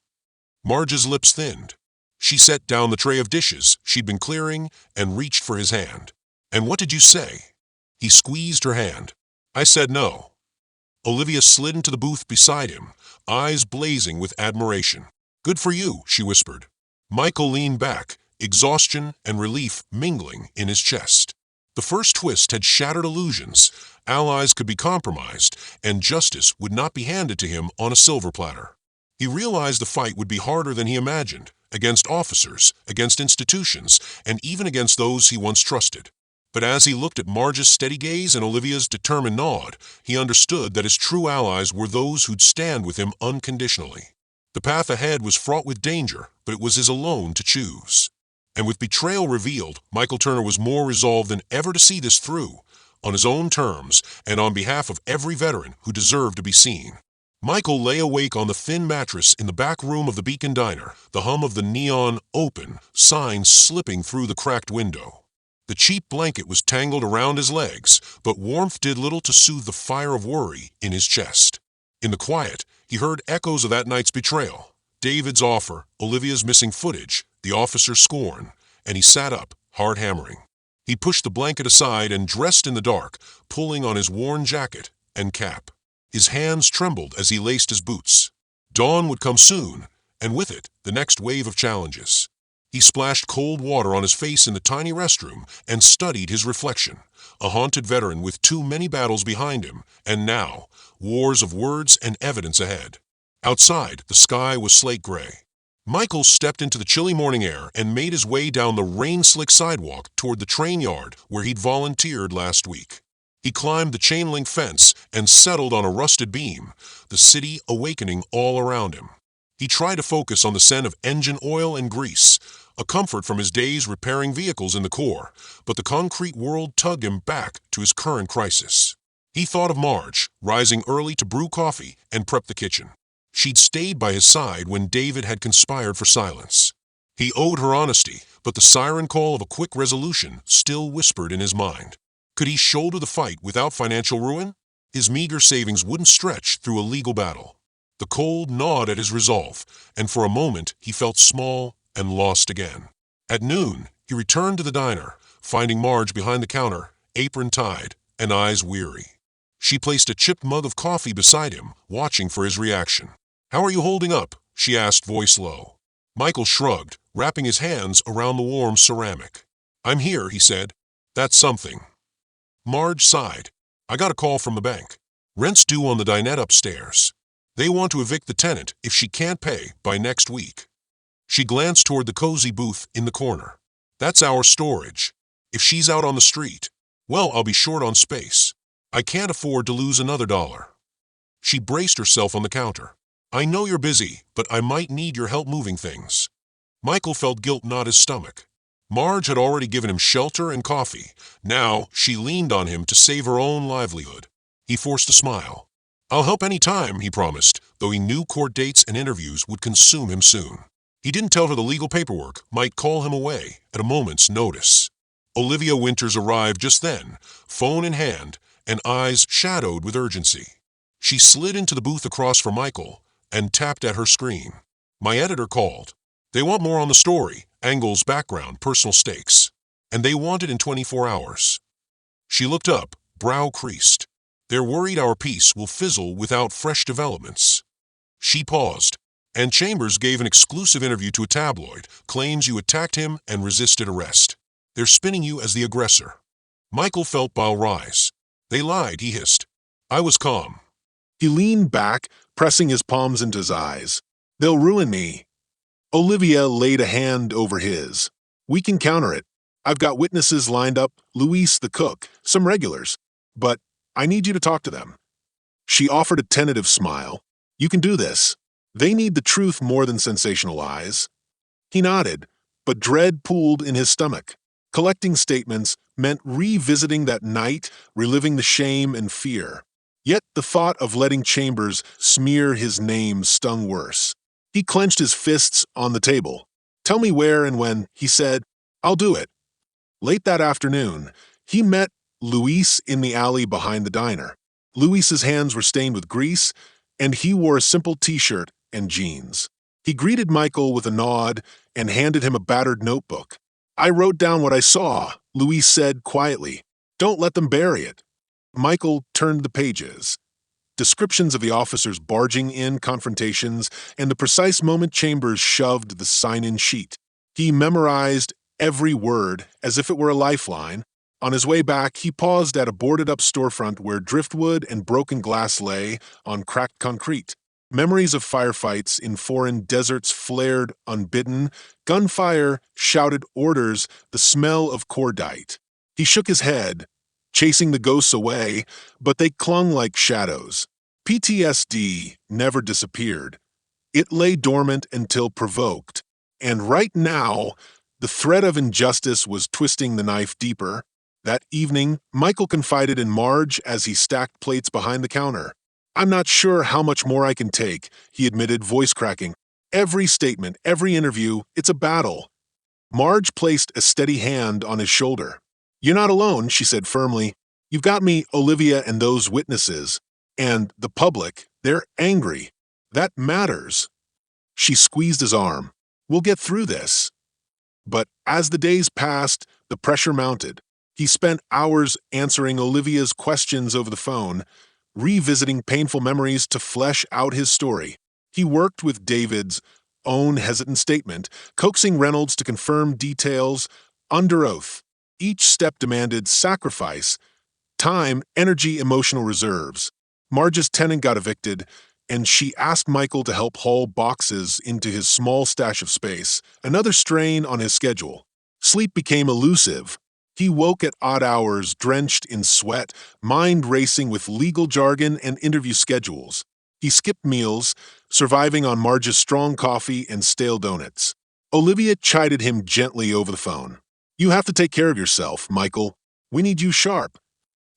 Marge's lips thinned. She set down the tray of dishes she'd been clearing and reached for his hand. And what did you say? He squeezed her hand. I said no. Olivia slid into the booth beside him, eyes blazing with admiration. Good for you, she whispered. Michael leaned back, exhaustion and relief mingling in his chest. The first twist had shattered illusions. Allies could be compromised, and justice would not be handed to him on a silver platter. He realized the fight would be harder than he imagined, against officers, against institutions, and even against those he once trusted. But as he looked at Marge's steady gaze and Olivia's determined nod, he understood that his true allies were those who'd stand with him unconditionally. The path ahead was fraught with danger, but it was his alone to choose. And with betrayal revealed, Michael Turner was more resolved than ever to see this through, on his own terms and on behalf of every veteran who deserved to be seen. Michael lay awake on the thin mattress in the back room of the Beacon Diner, the hum of the neon "open" sign slipping through the cracked window. The cheap blanket was tangled around his legs, but warmth did little to soothe the fire of worry in his chest. In the quiet, he heard echoes of that night's betrayal, David's offer, Olivia's missing footage, the officer's scorn, and he sat up, hard hammering. He pushed the blanket aside and dressed in the dark, pulling on his worn jacket and cap. His hands trembled as he laced his boots. Dawn would come soon, and with it, the next wave of challenges. He splashed cold water on his face in the tiny restroom and studied his reflection, a haunted veteran with too many battles behind him, and now, wars of words and evidence ahead. Outside, the sky was slate gray. Michael stepped into the chilly morning air and made his way down the rain-slick sidewalk toward the train yard where he'd volunteered last week. He climbed the chain-link fence and settled on a rusted beam, the city awakening all around him. He tried to focus on the scent of engine oil and grease, a comfort from his days repairing vehicles in the Corps, but the concrete world tugged him back to his current crisis. He thought of Marge, rising early to brew coffee and prep the kitchen. She'd stayed by his side when David had conspired for silence. He owed her honesty, but the siren call of a quick resolution still whispered in his mind. Could he shoulder the fight without financial ruin? His meager savings wouldn't stretch through a legal battle. The cold gnawed at his resolve, and for a moment he felt small and lost again. At noon, he returned to the diner, finding Marge behind the counter, apron tied, and eyes weary. She placed a chipped mug of coffee beside him, watching for his reaction. "How are you holding up?" she asked, voice low. Michael shrugged, wrapping his hands around the warm ceramic. "I'm here," he said. "That's something." Marge sighed. "I got a call from the bank. Rent's due on the dinette upstairs. They want to evict the tenant if she can't pay by next week." She glanced toward the cozy booth in the corner. "That's our storage. If she's out on the street, well, I'll be short on space. I can't afford to lose another dollar." She braced herself on the counter. "I know you're busy, but I might need your help moving things." Michael felt guilt knot his stomach. Marge had already given him shelter and coffee. Now she leaned on him to save her own livelihood. He forced a smile. "I'll help any time," he promised, though he knew court dates and interviews would consume him soon. He didn't tell her the legal paperwork might call him away at a moment's notice. Olivia Winters arrived just then, phone in hand, and eyes shadowed with urgency. She slid into the booth across from Michael and tapped at her screen. "My editor called. They want more on the story, angles, background, personal stakes. And they want it in 24 hours. She looked up, brow creased. "They're worried our piece will fizzle without fresh developments." She paused, and Chambers gave an exclusive interview to a tabloid, claims you attacked him and resisted arrest. "They're spinning you as the aggressor." Michael felt bile rise. "They lied," he hissed. "I was calm." He leaned back, pressing his palms into his eyes. "They'll ruin me." Olivia laid a hand over his. "We can counter it. I've got witnesses lined up, Luis the cook, some regulars. But I need you to talk to them." She offered a tentative smile. "You can do this. They need the truth more than sensational lies." He nodded, but dread pooled in his stomach. Collecting statements meant revisiting that night, reliving the shame and fear. Yet the thought of letting Chambers smear his name stung worse. He clenched his fists on the table. "Tell me where and when," he said. "I'll do it." Late that afternoon, he met Luis in the alley behind the diner. Luis's hands were stained with grease, and he wore a simple t-shirt and jeans. He greeted Michael with a nod and handed him a battered notebook. "I wrote down what I saw," Luis said quietly. "Don't let them bury it." Michael turned the pages. Descriptions of the officers barging in confrontations and the precise moment Chambers shoved the sign-in sheet. He memorized every word as if it were a lifeline. On his way back, he paused at a boarded-up storefront where driftwood and broken glass lay on cracked concrete. Memories of firefights in foreign deserts flared unbidden. Gunfire shouted orders, the smell of cordite. He shook his head, chasing the ghosts away, but they clung like shadows. PTSD never disappeared. It lay dormant until provoked. And right now, the thread of injustice was twisting the knife deeper. That evening, Michael confided in Marge as he stacked plates behind the counter. "I'm not sure how much more I can take," he admitted, voice cracking. "Every statement, every interview, it's a battle." Marge placed a steady hand on his shoulder. "You're not alone," she said firmly. "You've got me, Olivia, and those witnesses. And the public, they're angry. That matters." She squeezed his arm. "We'll get through this." But as the days passed, the pressure mounted. He spent hours answering Olivia's questions over the phone, revisiting painful memories to flesh out his story. He worked with David's own hesitant statement, coaxing Reynolds to confirm details under oath. Each step demanded sacrifice, time, energy, emotional reserves. Marge's tenant got evicted, and she asked Michael to help haul boxes into his small stash of space, another strain on his schedule. Sleep became elusive. He woke at odd hours, drenched in sweat, mind racing with legal jargon and interview schedules. He skipped meals, surviving on Marge's strong coffee and stale donuts. Olivia chided him gently over the phone. "You have to take care of yourself, Michael. We need you sharp."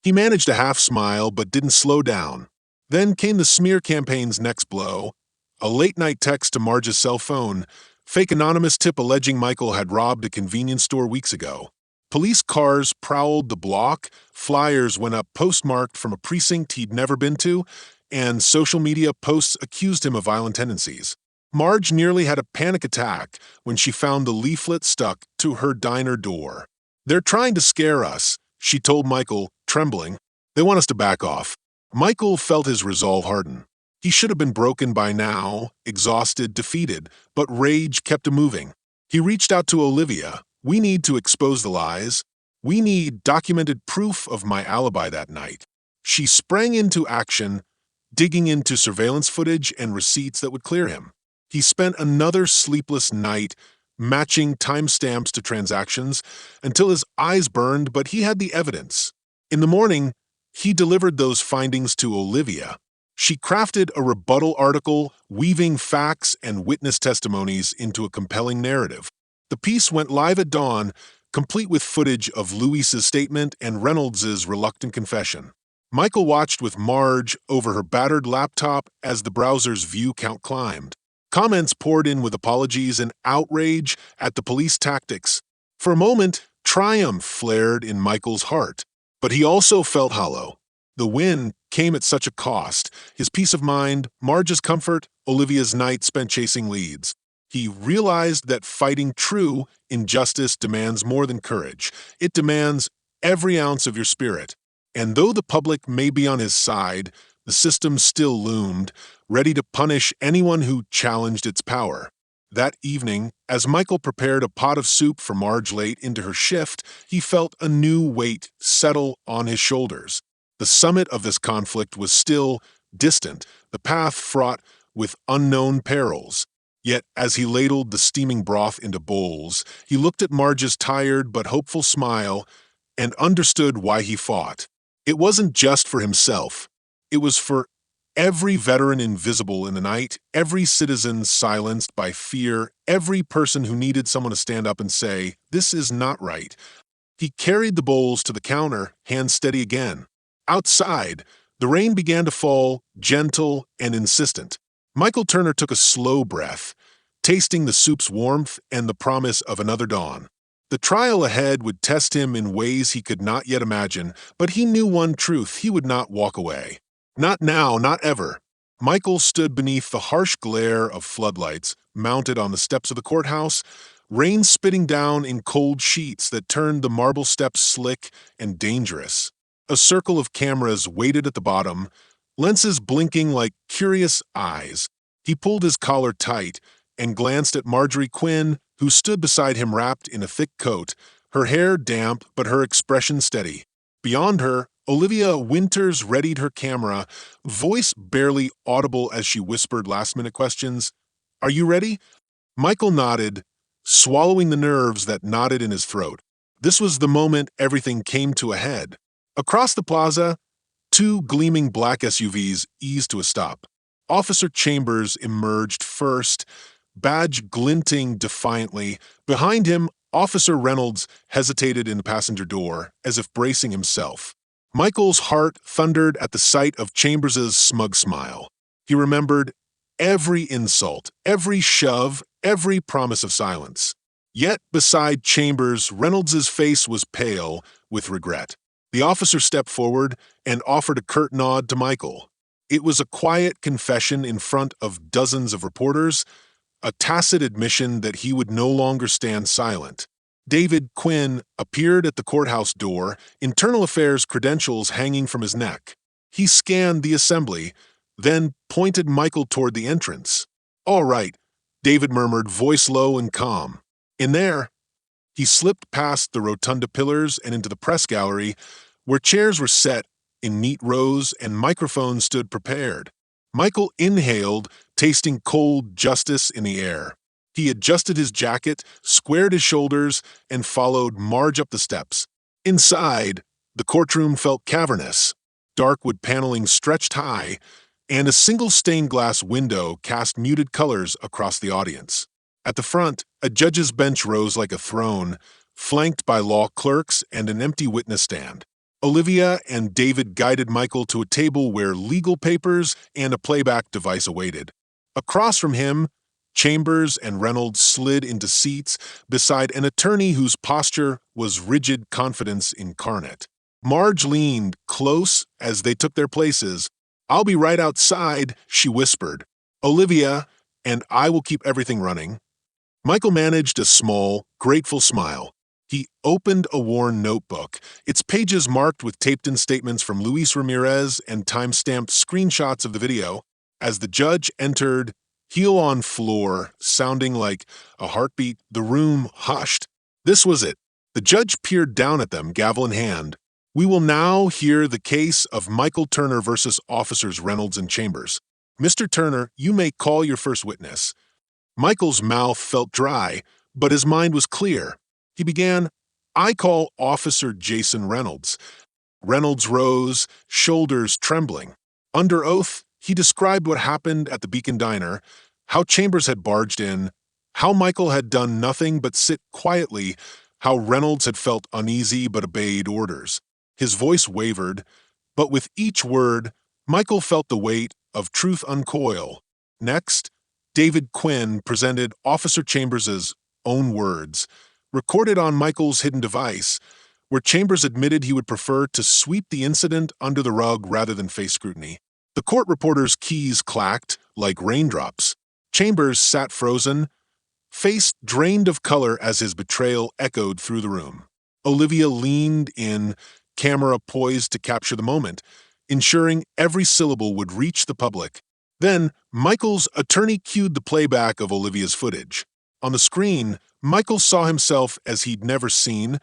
He managed a half smile but didn't slow down. Then came the smear campaign's next blow. A late-night text to Marge's cell phone, fake anonymous tip alleging Michael had robbed a convenience store weeks ago. Police cars prowled the block, flyers went up postmarked from a precinct he'd never been to, and social media posts accused him of violent tendencies. Marge nearly had a panic attack when she found the leaflet stuck to her diner door. "They're trying to scare us," she told Michael, trembling. "They want us to back off." Michael felt his resolve harden. He should have been broken by now, exhausted, defeated, but rage kept him moving. He reached out to Olivia. "We need to expose the lies. We need documented proof of my alibi that night." She sprang into action, digging into surveillance footage and receipts that would clear him. He spent another sleepless night matching timestamps to transactions until his eyes burned, but he had the evidence. In the morning, he delivered those findings to Olivia. She crafted a rebuttal article, weaving facts and witness testimonies into a compelling narrative. The piece went live at dawn, complete with footage of Luis's statement and Reynolds's reluctant confession. Michael watched with Marge over her battered laptop as the browser's view count climbed. Comments poured in with apologies and outrage at the police tactics. For a moment, triumph flared in Michael's heart, but he also felt hollow. The win came at such a cost: his peace of mind, Marge's comfort, Olivia's night spent chasing leads. He realized that fighting true injustice demands more than courage. It demands every ounce of your spirit. And though the public may be on his side, the system still loomed, ready to punish anyone who challenged its power. That evening, as Michael prepared a pot of soup for Marge late into her shift, he felt a new weight settle on his shoulders. The summit of this conflict was still distant, the path fraught with unknown perils. Yet, as he ladled the steaming broth into bowls, he looked at Marge's tired but hopeful smile and understood why he fought. It wasn't just for himself. It was for every veteran invisible in the night, every citizen silenced by fear, every person who needed someone to stand up and say, "This is not right." He carried the bowls to the counter, hands steady again. Outside, the rain began to fall, gentle and insistent. Michael Turner took a slow breath, tasting the soup's warmth and the promise of another dawn. The trial ahead would test him in ways he could not yet imagine, but he knew one truth: he would not walk away. Not now, not ever. Michael stood beneath the harsh glare of floodlights mounted on the steps of the courthouse, rain spitting down in cold sheets that turned the marble steps slick and dangerous. A circle of cameras waited at the bottom, lenses blinking like curious eyes. He pulled his collar tight and glanced at Marjorie Quinn, who stood beside him wrapped in a thick coat, her hair damp but her expression steady. Beyond her, Olivia Winters readied her camera, voice barely audible as she whispered last-minute questions. "Are you ready?" Michael nodded, swallowing the nerves that knotted in his throat. This was the moment everything came to a head. Across the plaza, two gleaming black SUVs eased to a stop. Officer Chambers emerged first, badge glinting defiantly. Behind him, Officer Reynolds hesitated in the passenger door, as if bracing himself. Michael's heart thundered at the sight of Chambers's smug smile. He remembered every insult, every shove, every promise of silence. Yet beside Chambers, Reynolds's face was pale with regret. The officer stepped forward and offered a curt nod to Michael. It was a quiet confession in front of dozens of reporters, a tacit admission that he would no longer stand silent. David Quinn appeared at the courthouse door, internal affairs credentials hanging from his neck. He scanned the assembly, then pointed Michael toward the entrance. "All right," David murmured, voice low and calm. "In there." He slipped past the rotunda pillars and into the press gallery, where chairs were set in neat rows and microphones stood prepared. Michael inhaled, tasting cold justice in the air. He adjusted his jacket, squared his shoulders, and followed Marge up the steps. Inside, the courtroom felt cavernous. Dark wood paneling stretched high, and a single stained glass window cast muted colors across the audience. At the front, a judge's bench rose like a throne, flanked by law clerks and an empty witness stand. Olivia and David guided Michael to a table where legal papers and a playback device awaited. Across from him, Chambers and Reynolds slid into seats beside an attorney whose posture was rigid confidence incarnate. Marge leaned close as they took their places. "I'll be right outside," she whispered. Olivia, and I will keep everything running." Michael managed a small, grateful smile. He opened a worn notebook, its pages marked with taped-in statements from Luis Ramirez and time-stamped screenshots of the video. As the judge entered, heel on floor, sounding like a heartbeat, the room hushed. This was it. The judge peered down at them, gavel in hand. "We will now hear the case of Michael Turner versus Officers Reynolds and Chambers. Mr. Turner, you may call your first witness." Michael's mouth felt dry, but his mind was clear. He began, "I call Officer Jason Reynolds." Reynolds rose, shoulders trembling. Under oath, he described what happened at the Beacon Diner, how Chambers had barged in, how Michael had done nothing but sit quietly, how Reynolds had felt uneasy but obeyed orders. His voice wavered, but with each word, Michael felt the weight of truth uncoil. Next, David Quinn presented Officer Chambers' own words, recorded on Michael's hidden device, where Chambers admitted he would prefer to sweep the incident under the rug rather than face scrutiny. The court reporter's keys clacked like raindrops. Chambers sat frozen, face drained of color as his betrayal echoed through the room. Olivia leaned in, camera poised to capture the moment, ensuring every syllable would reach the public. Then, Michael's attorney cued the playback of Olivia's footage. On the screen, Michael saw himself as he'd never seen,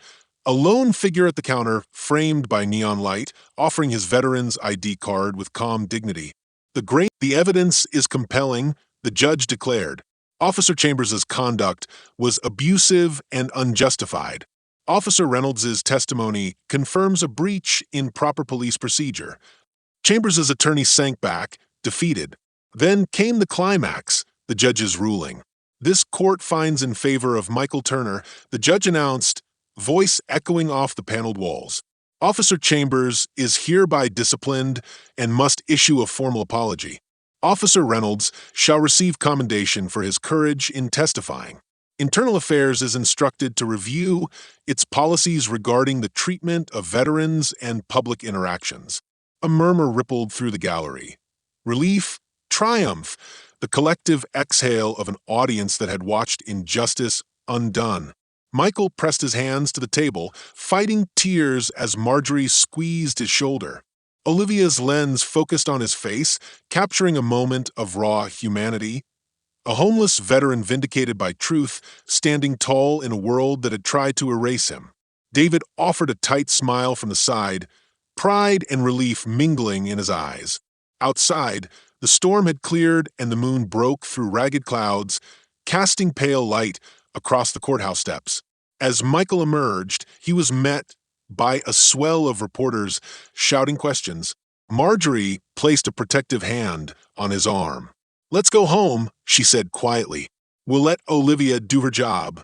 a lone figure at the counter, framed by neon light, offering his veteran's ID card with calm dignity. The evidence is compelling, the judge declared. Officer Chambers' conduct was abusive and unjustified. Officer Reynolds' testimony confirms a breach in proper police procedure. Chambers' attorney sank back, defeated. Then came the climax, the judge's ruling. "This court finds in favor of Michael Turner," the judge announced, voice echoing off the paneled walls. "Officer Chambers is hereby disciplined and must issue a formal apology. Officer Reynolds shall receive commendation for his courage in testifying. Internal Affairs is instructed to review its policies regarding the treatment of veterans and public interactions." A murmur rippled through the gallery. Relief, triumph, the collective exhale of an audience that had watched injustice undone. Michael pressed his hands to the table, fighting tears as Marjorie squeezed his shoulder. Olivia's lens focused on his face, capturing a moment of raw humanity. A homeless veteran vindicated by truth, standing tall in a world that had tried to erase him. David offered a tight smile from the side, pride and relief mingling in his eyes. Outside, the storm had cleared and the moon broke through ragged clouds, casting pale light across the courthouse steps. As Michael emerged, he was met by a swell of reporters shouting questions. Marjorie placed a protective hand on his arm. "Let's go home," she said quietly. "We'll let Olivia do her job."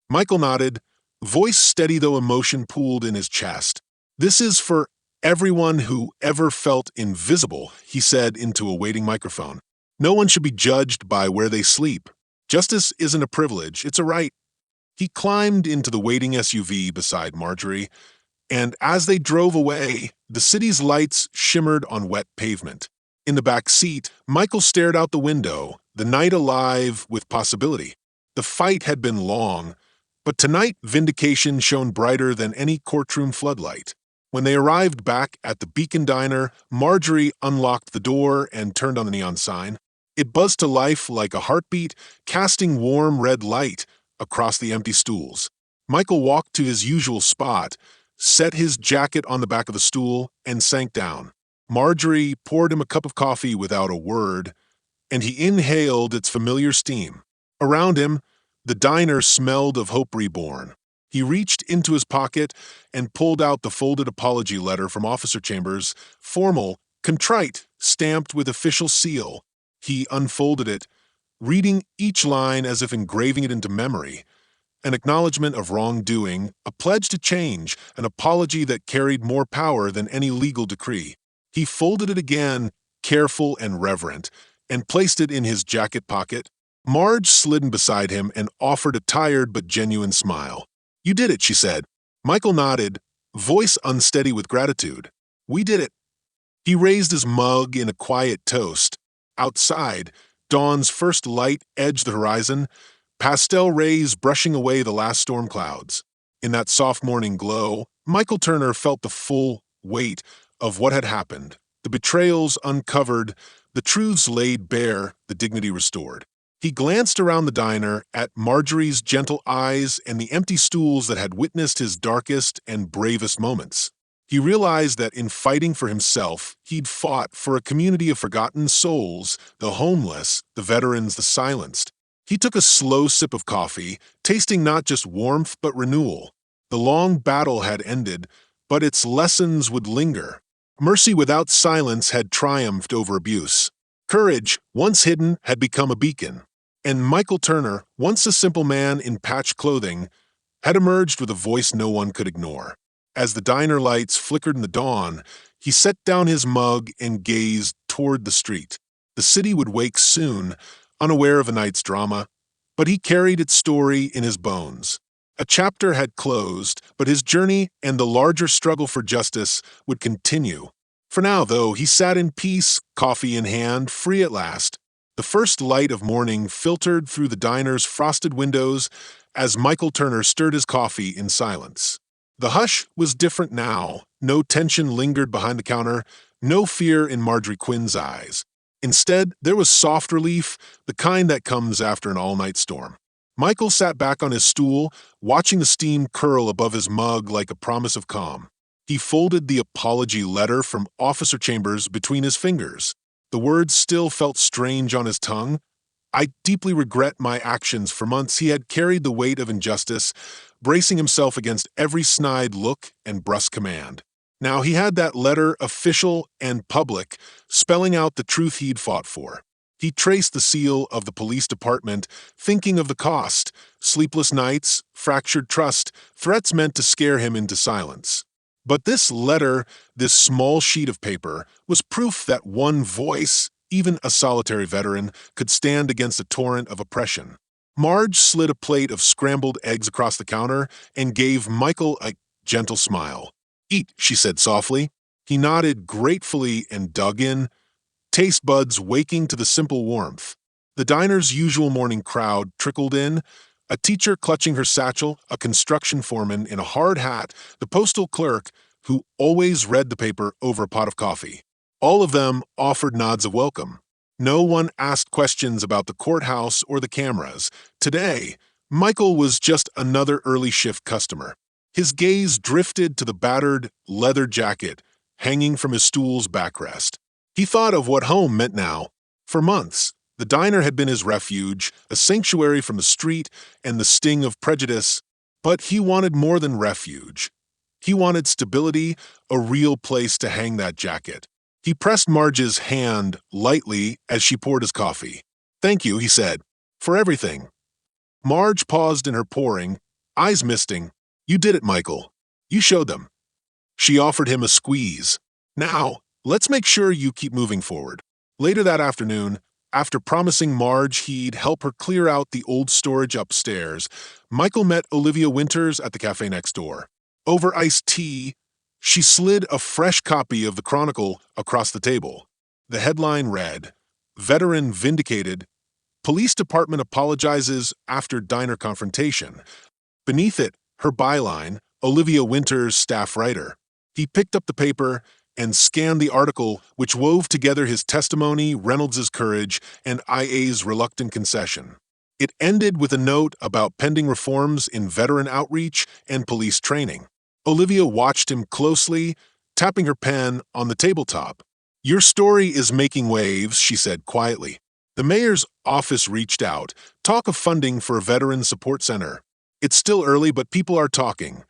Michael nodded, voice steady though emotion pooled in his chest. "This is for everyone who ever felt invisible," he said into a waiting microphone. "No one should be judged by where they sleep. Justice isn't a privilege, it's a right." He climbed into the waiting SUV beside Marjorie, and as they drove away, the city's lights shimmered on wet pavement. In the back seat, Michael stared out the window, the night alive with possibility. The fight had been long, but tonight vindication shone brighter than any courtroom floodlight. When they arrived back at the Beacon Diner, Marjorie unlocked the door and turned on the neon sign. It buzzed to life like a heartbeat, casting warm red light across the empty stools. Michael walked to his usual spot, set his jacket on the back of the stool, and sank down. Marjorie poured him a cup of coffee without a word, and he inhaled its familiar steam. Around him, the diner smelled of hope reborn. He reached into his pocket and pulled out the folded apology letter from Officer Chambers, formal, contrite, stamped with official seal. He unfolded it, reading each line as if engraving it into memory. An acknowledgement of wrongdoing, a pledge to change, an apology that carried more power than any legal decree. He folded it again, careful and reverent, and placed it in his jacket pocket. Marge slid in beside him and offered a tired but genuine smile. "You did it," she said. Michael nodded, voice unsteady with gratitude. "We did it." He raised his mug in a quiet toast. Outside, Dawn's first light edged the horizon, pastel rays brushing away the last storm clouds. In that soft morning glow, Michael Turner felt the full weight of what had happened. The betrayals uncovered, the truths laid bare, the dignity restored. He glanced around the diner at Marjorie's gentle eyes and the empty stools that had witnessed his darkest and bravest moments. He realized that in fighting for himself, he'd fought for a community of forgotten souls, the homeless, the veterans, the silenced. He took a slow sip of coffee, tasting not just warmth but renewal. The long battle had ended, but its lessons would linger. Mercy without silence had triumphed over abuse. Courage, once hidden, had become a beacon. And Michael Turner, once a simple man in patched clothing, had emerged with a voice no one could ignore. As the diner lights flickered in the dawn, he set down his mug and gazed toward the street. The city would wake soon, unaware of a night's drama, but he carried its story in his bones. A chapter had closed, but his journey and the larger struggle for justice would continue. For now, though, he sat in peace, coffee in hand, free at last. The first light of morning filtered through the diner's frosted windows as Michael Turner stirred his coffee in silence. The hush was different now. No tension lingered behind the counter, no fear in Marjorie Quinn's eyes. Instead, there was soft relief, the kind that comes after an all-night storm. Michael sat back on his stool, watching the steam curl above his mug like a promise of calm. He folded the apology letter from Officer Chambers between his fingers. The words still felt strange on his tongue. I deeply regret my actions. For months he had carried the weight of injustice, bracing himself against every snide look and brusque command. Now he had that letter official and public, spelling out the truth he'd fought for. He traced the seal of the police department, thinking of the cost, sleepless nights, fractured trust, threats meant to scare him into silence. But this letter, this small sheet of paper, was proof that one voice, even a solitary veteran, could stand against a torrent of oppression. Marge slid a plate of scrambled eggs across the counter and gave Michael a gentle smile. "Eat," she said softly. He nodded gratefully and dug in, taste buds waking to the simple warmth. The diner's usual morning crowd trickled in, a teacher clutching her satchel, a construction foreman in a hard hat, the postal clerk who always read the paper over a pot of coffee. All of them offered nods of welcome. No one asked questions about the courthouse or the cameras. Today, Michael was just another early shift customer. His gaze drifted to the battered leather jacket hanging from his stool's backrest. He thought of what home meant now. For months, the diner had been his refuge, a sanctuary from the street and the sting of prejudice. But he wanted more than refuge. He wanted stability, a real place to hang that jacket. He pressed Marge's hand lightly as she poured his coffee. "Thank you," he said, "for everything." Marge paused in her pouring, eyes misting. "You did it, Michael. You showed them." She offered him a squeeze. "Now, let's make sure you keep moving forward." Later that afternoon, after promising Marge he'd help her clear out the old storage upstairs, Michael met Olivia Winters at the cafe next door. Over iced tea, she slid a fresh copy of the Chronicle across the table. The headline read, "Veteran Vindicated. Police Department Apologizes After Diner Confrontation." Beneath it, her byline, "Olivia Winters, Staff Writer." He picked up the paper and scanned the article, which wove together his testimony, Reynolds's courage, and IA's reluctant concession. It ended with a note about pending reforms in veteran outreach and police training. Olivia watched him closely, tapping her pen on the tabletop. "Your story is making waves," she said quietly. "The mayor's office reached out. Talk of funding for a veteran support center. It's still early, but people are talking."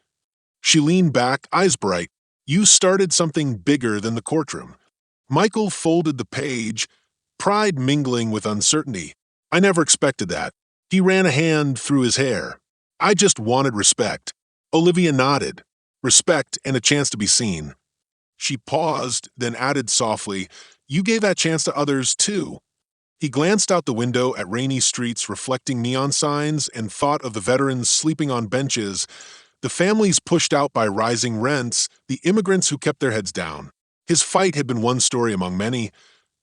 She leaned back, eyes bright. "You started something bigger than the courtroom." Michael folded the page, pride mingling with uncertainty. "I never expected that." He ran a hand through his hair. "I just wanted respect." Olivia nodded. Respect and a chance to be seen. She paused, then added softly, "You gave that chance to others, too." He glanced out the window at rainy streets reflecting neon signs and thought of the veterans sleeping on benches, the families pushed out by rising rents, the immigrants who kept their heads down. His fight had been one story among many,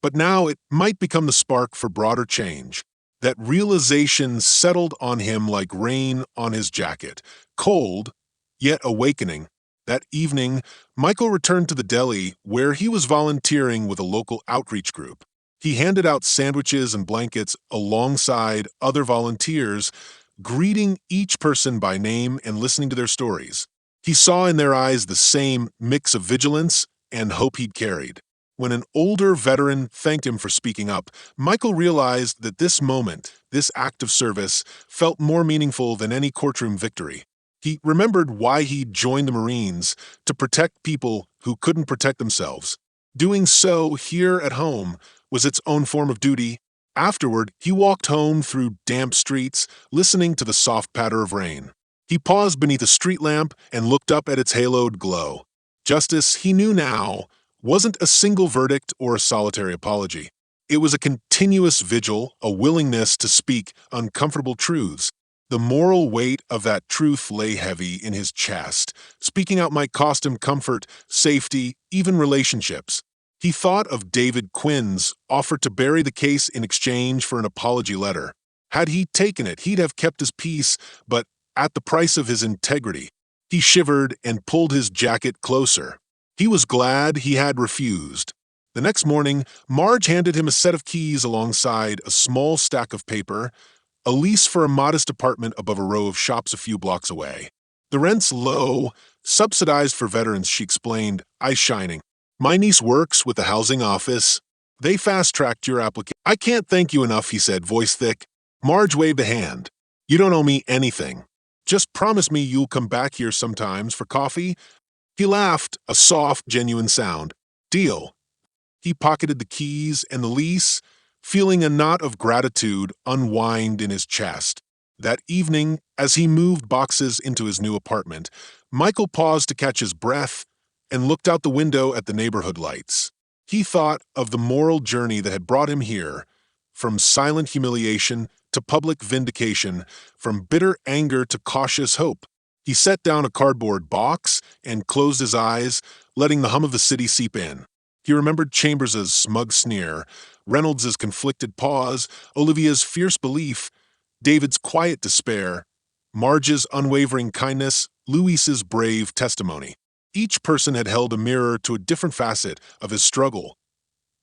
but now it might become the spark for broader change. That realization settled on him like rain on his jacket, cold, yet awakening. That evening, Michael returned to the deli where he was volunteering with a local outreach group. He handed out sandwiches and blankets alongside other volunteers, greeting each person by name and listening to their stories. He saw in their eyes the same mix of vigilance and hope he'd carried. When an older veteran thanked him for speaking up, Michael realized that this moment, this act of service, felt more meaningful than any courtroom victory. He remembered why he'd joined the Marines, to protect people who couldn't protect themselves. Doing so here at home was its own form of duty. Afterward, he walked home through damp streets, listening to the soft patter of rain. He paused beneath a street lamp and looked up at its haloed glow. Justice, he knew now, wasn't a single verdict or a solitary apology. It was a continuous vigil, a willingness to speak uncomfortable truths. The moral weight of that truth lay heavy in his chest. Speaking out might cost him comfort, safety, even relationships. He thought of David Quinn's offer to bury the case in exchange for an apology letter. Had he taken it, he'd have kept his peace, but at the price of his integrity. He shivered and pulled his jacket closer. He was glad he had refused. The next morning, Marge handed him a set of keys alongside a small stack of paper, a lease for a modest apartment above a row of shops a few blocks away. The rent's low, subsidized for veterans, she explained, eyes shining. My niece works with the housing office. They fast-tracked your application. I can't thank you enough, he said, voice thick. Marge waved a hand. You don't owe me anything. Just promise me you'll come back here sometimes for coffee. He laughed, a soft, genuine sound. Deal. He pocketed the keys and the lease, feeling a knot of gratitude unwind in his chest. That evening, as he moved boxes into his new apartment, Michael paused to catch his breath and looked out the window at the neighborhood lights. He thought of the moral journey that had brought him here, from silent humiliation to public vindication, from bitter anger to cautious hope. He set down a cardboard box and closed his eyes, letting the hum of the city seep in. He remembered Chambers' smug sneer, Reynolds' conflicted pause, Olivia's fierce belief, David's quiet despair, Marge's unwavering kindness, Luis's brave testimony. Each person had held a mirror to a different facet of his struggle.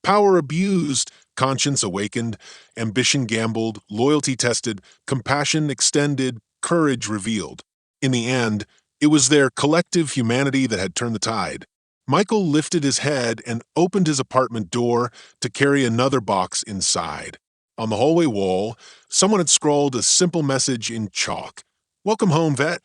Power abused, conscience awakened, ambition gambled, loyalty tested, compassion extended, courage revealed. In the end, it was their collective humanity that had turned the tide. Michael lifted his head and opened his apartment door to carry another box inside. On the hallway wall, someone had scrawled a simple message in chalk. Welcome home, vet.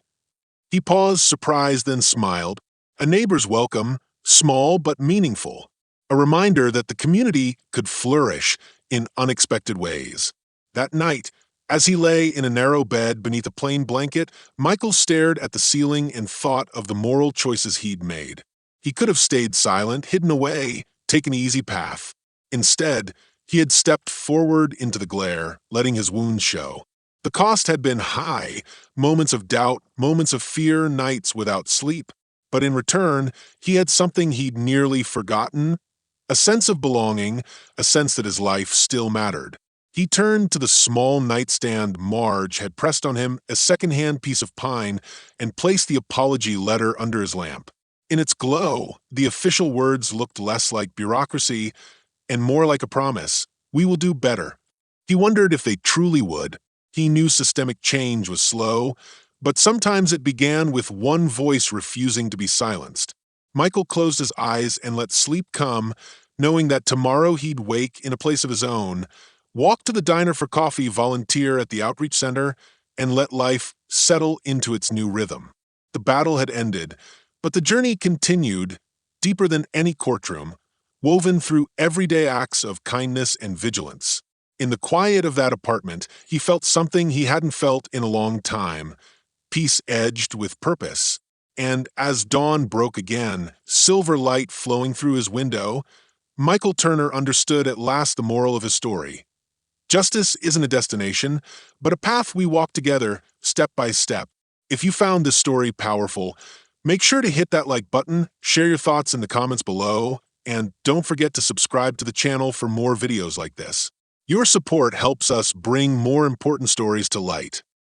He paused, surprised, then smiled. A neighbor's welcome, small but meaningful. A reminder that the community could flourish in unexpected ways. That night, as he lay in a narrow bed beneath a plain blanket, Michael stared at the ceiling and thought of the moral choices he'd made. He could have stayed silent, hidden away, taken an easy path. Instead, he had stepped forward into the glare, letting his wounds show. The cost had been high, moments of doubt, moments of fear, nights without sleep. But in return, he had something he'd nearly forgotten, a sense of belonging, a sense that his life still mattered. He turned to the small nightstand Marge had pressed on him, a second-hand piece of pine, and placed the apology letter under his lamp. In its glow, the official words looked less like bureaucracy and more like a promise. We will do better. He wondered if they truly would. He knew systemic change was slow, but sometimes it began with one voice refusing to be silenced. Michael closed his eyes and let sleep come, knowing that tomorrow he'd wake in a place of his own, walk to the diner for coffee, volunteer at the outreach center, and let life settle into its new rhythm. The battle had ended, but the journey continued, deeper than any courtroom, woven through everyday acts of kindness and vigilance. In the quiet of that apartment, he felt something he hadn't felt in a long time, peace edged with purpose. And as dawn broke again, silver light flowing through his window, Michael Turner understood at last the moral of his story. Justice isn't a destination, but a path we walk together, step by step. If you found this story powerful, make sure to hit that like button, share your thoughts in the comments below, and don't forget to subscribe to the channel for more videos like this. Your support helps us bring more important stories to light.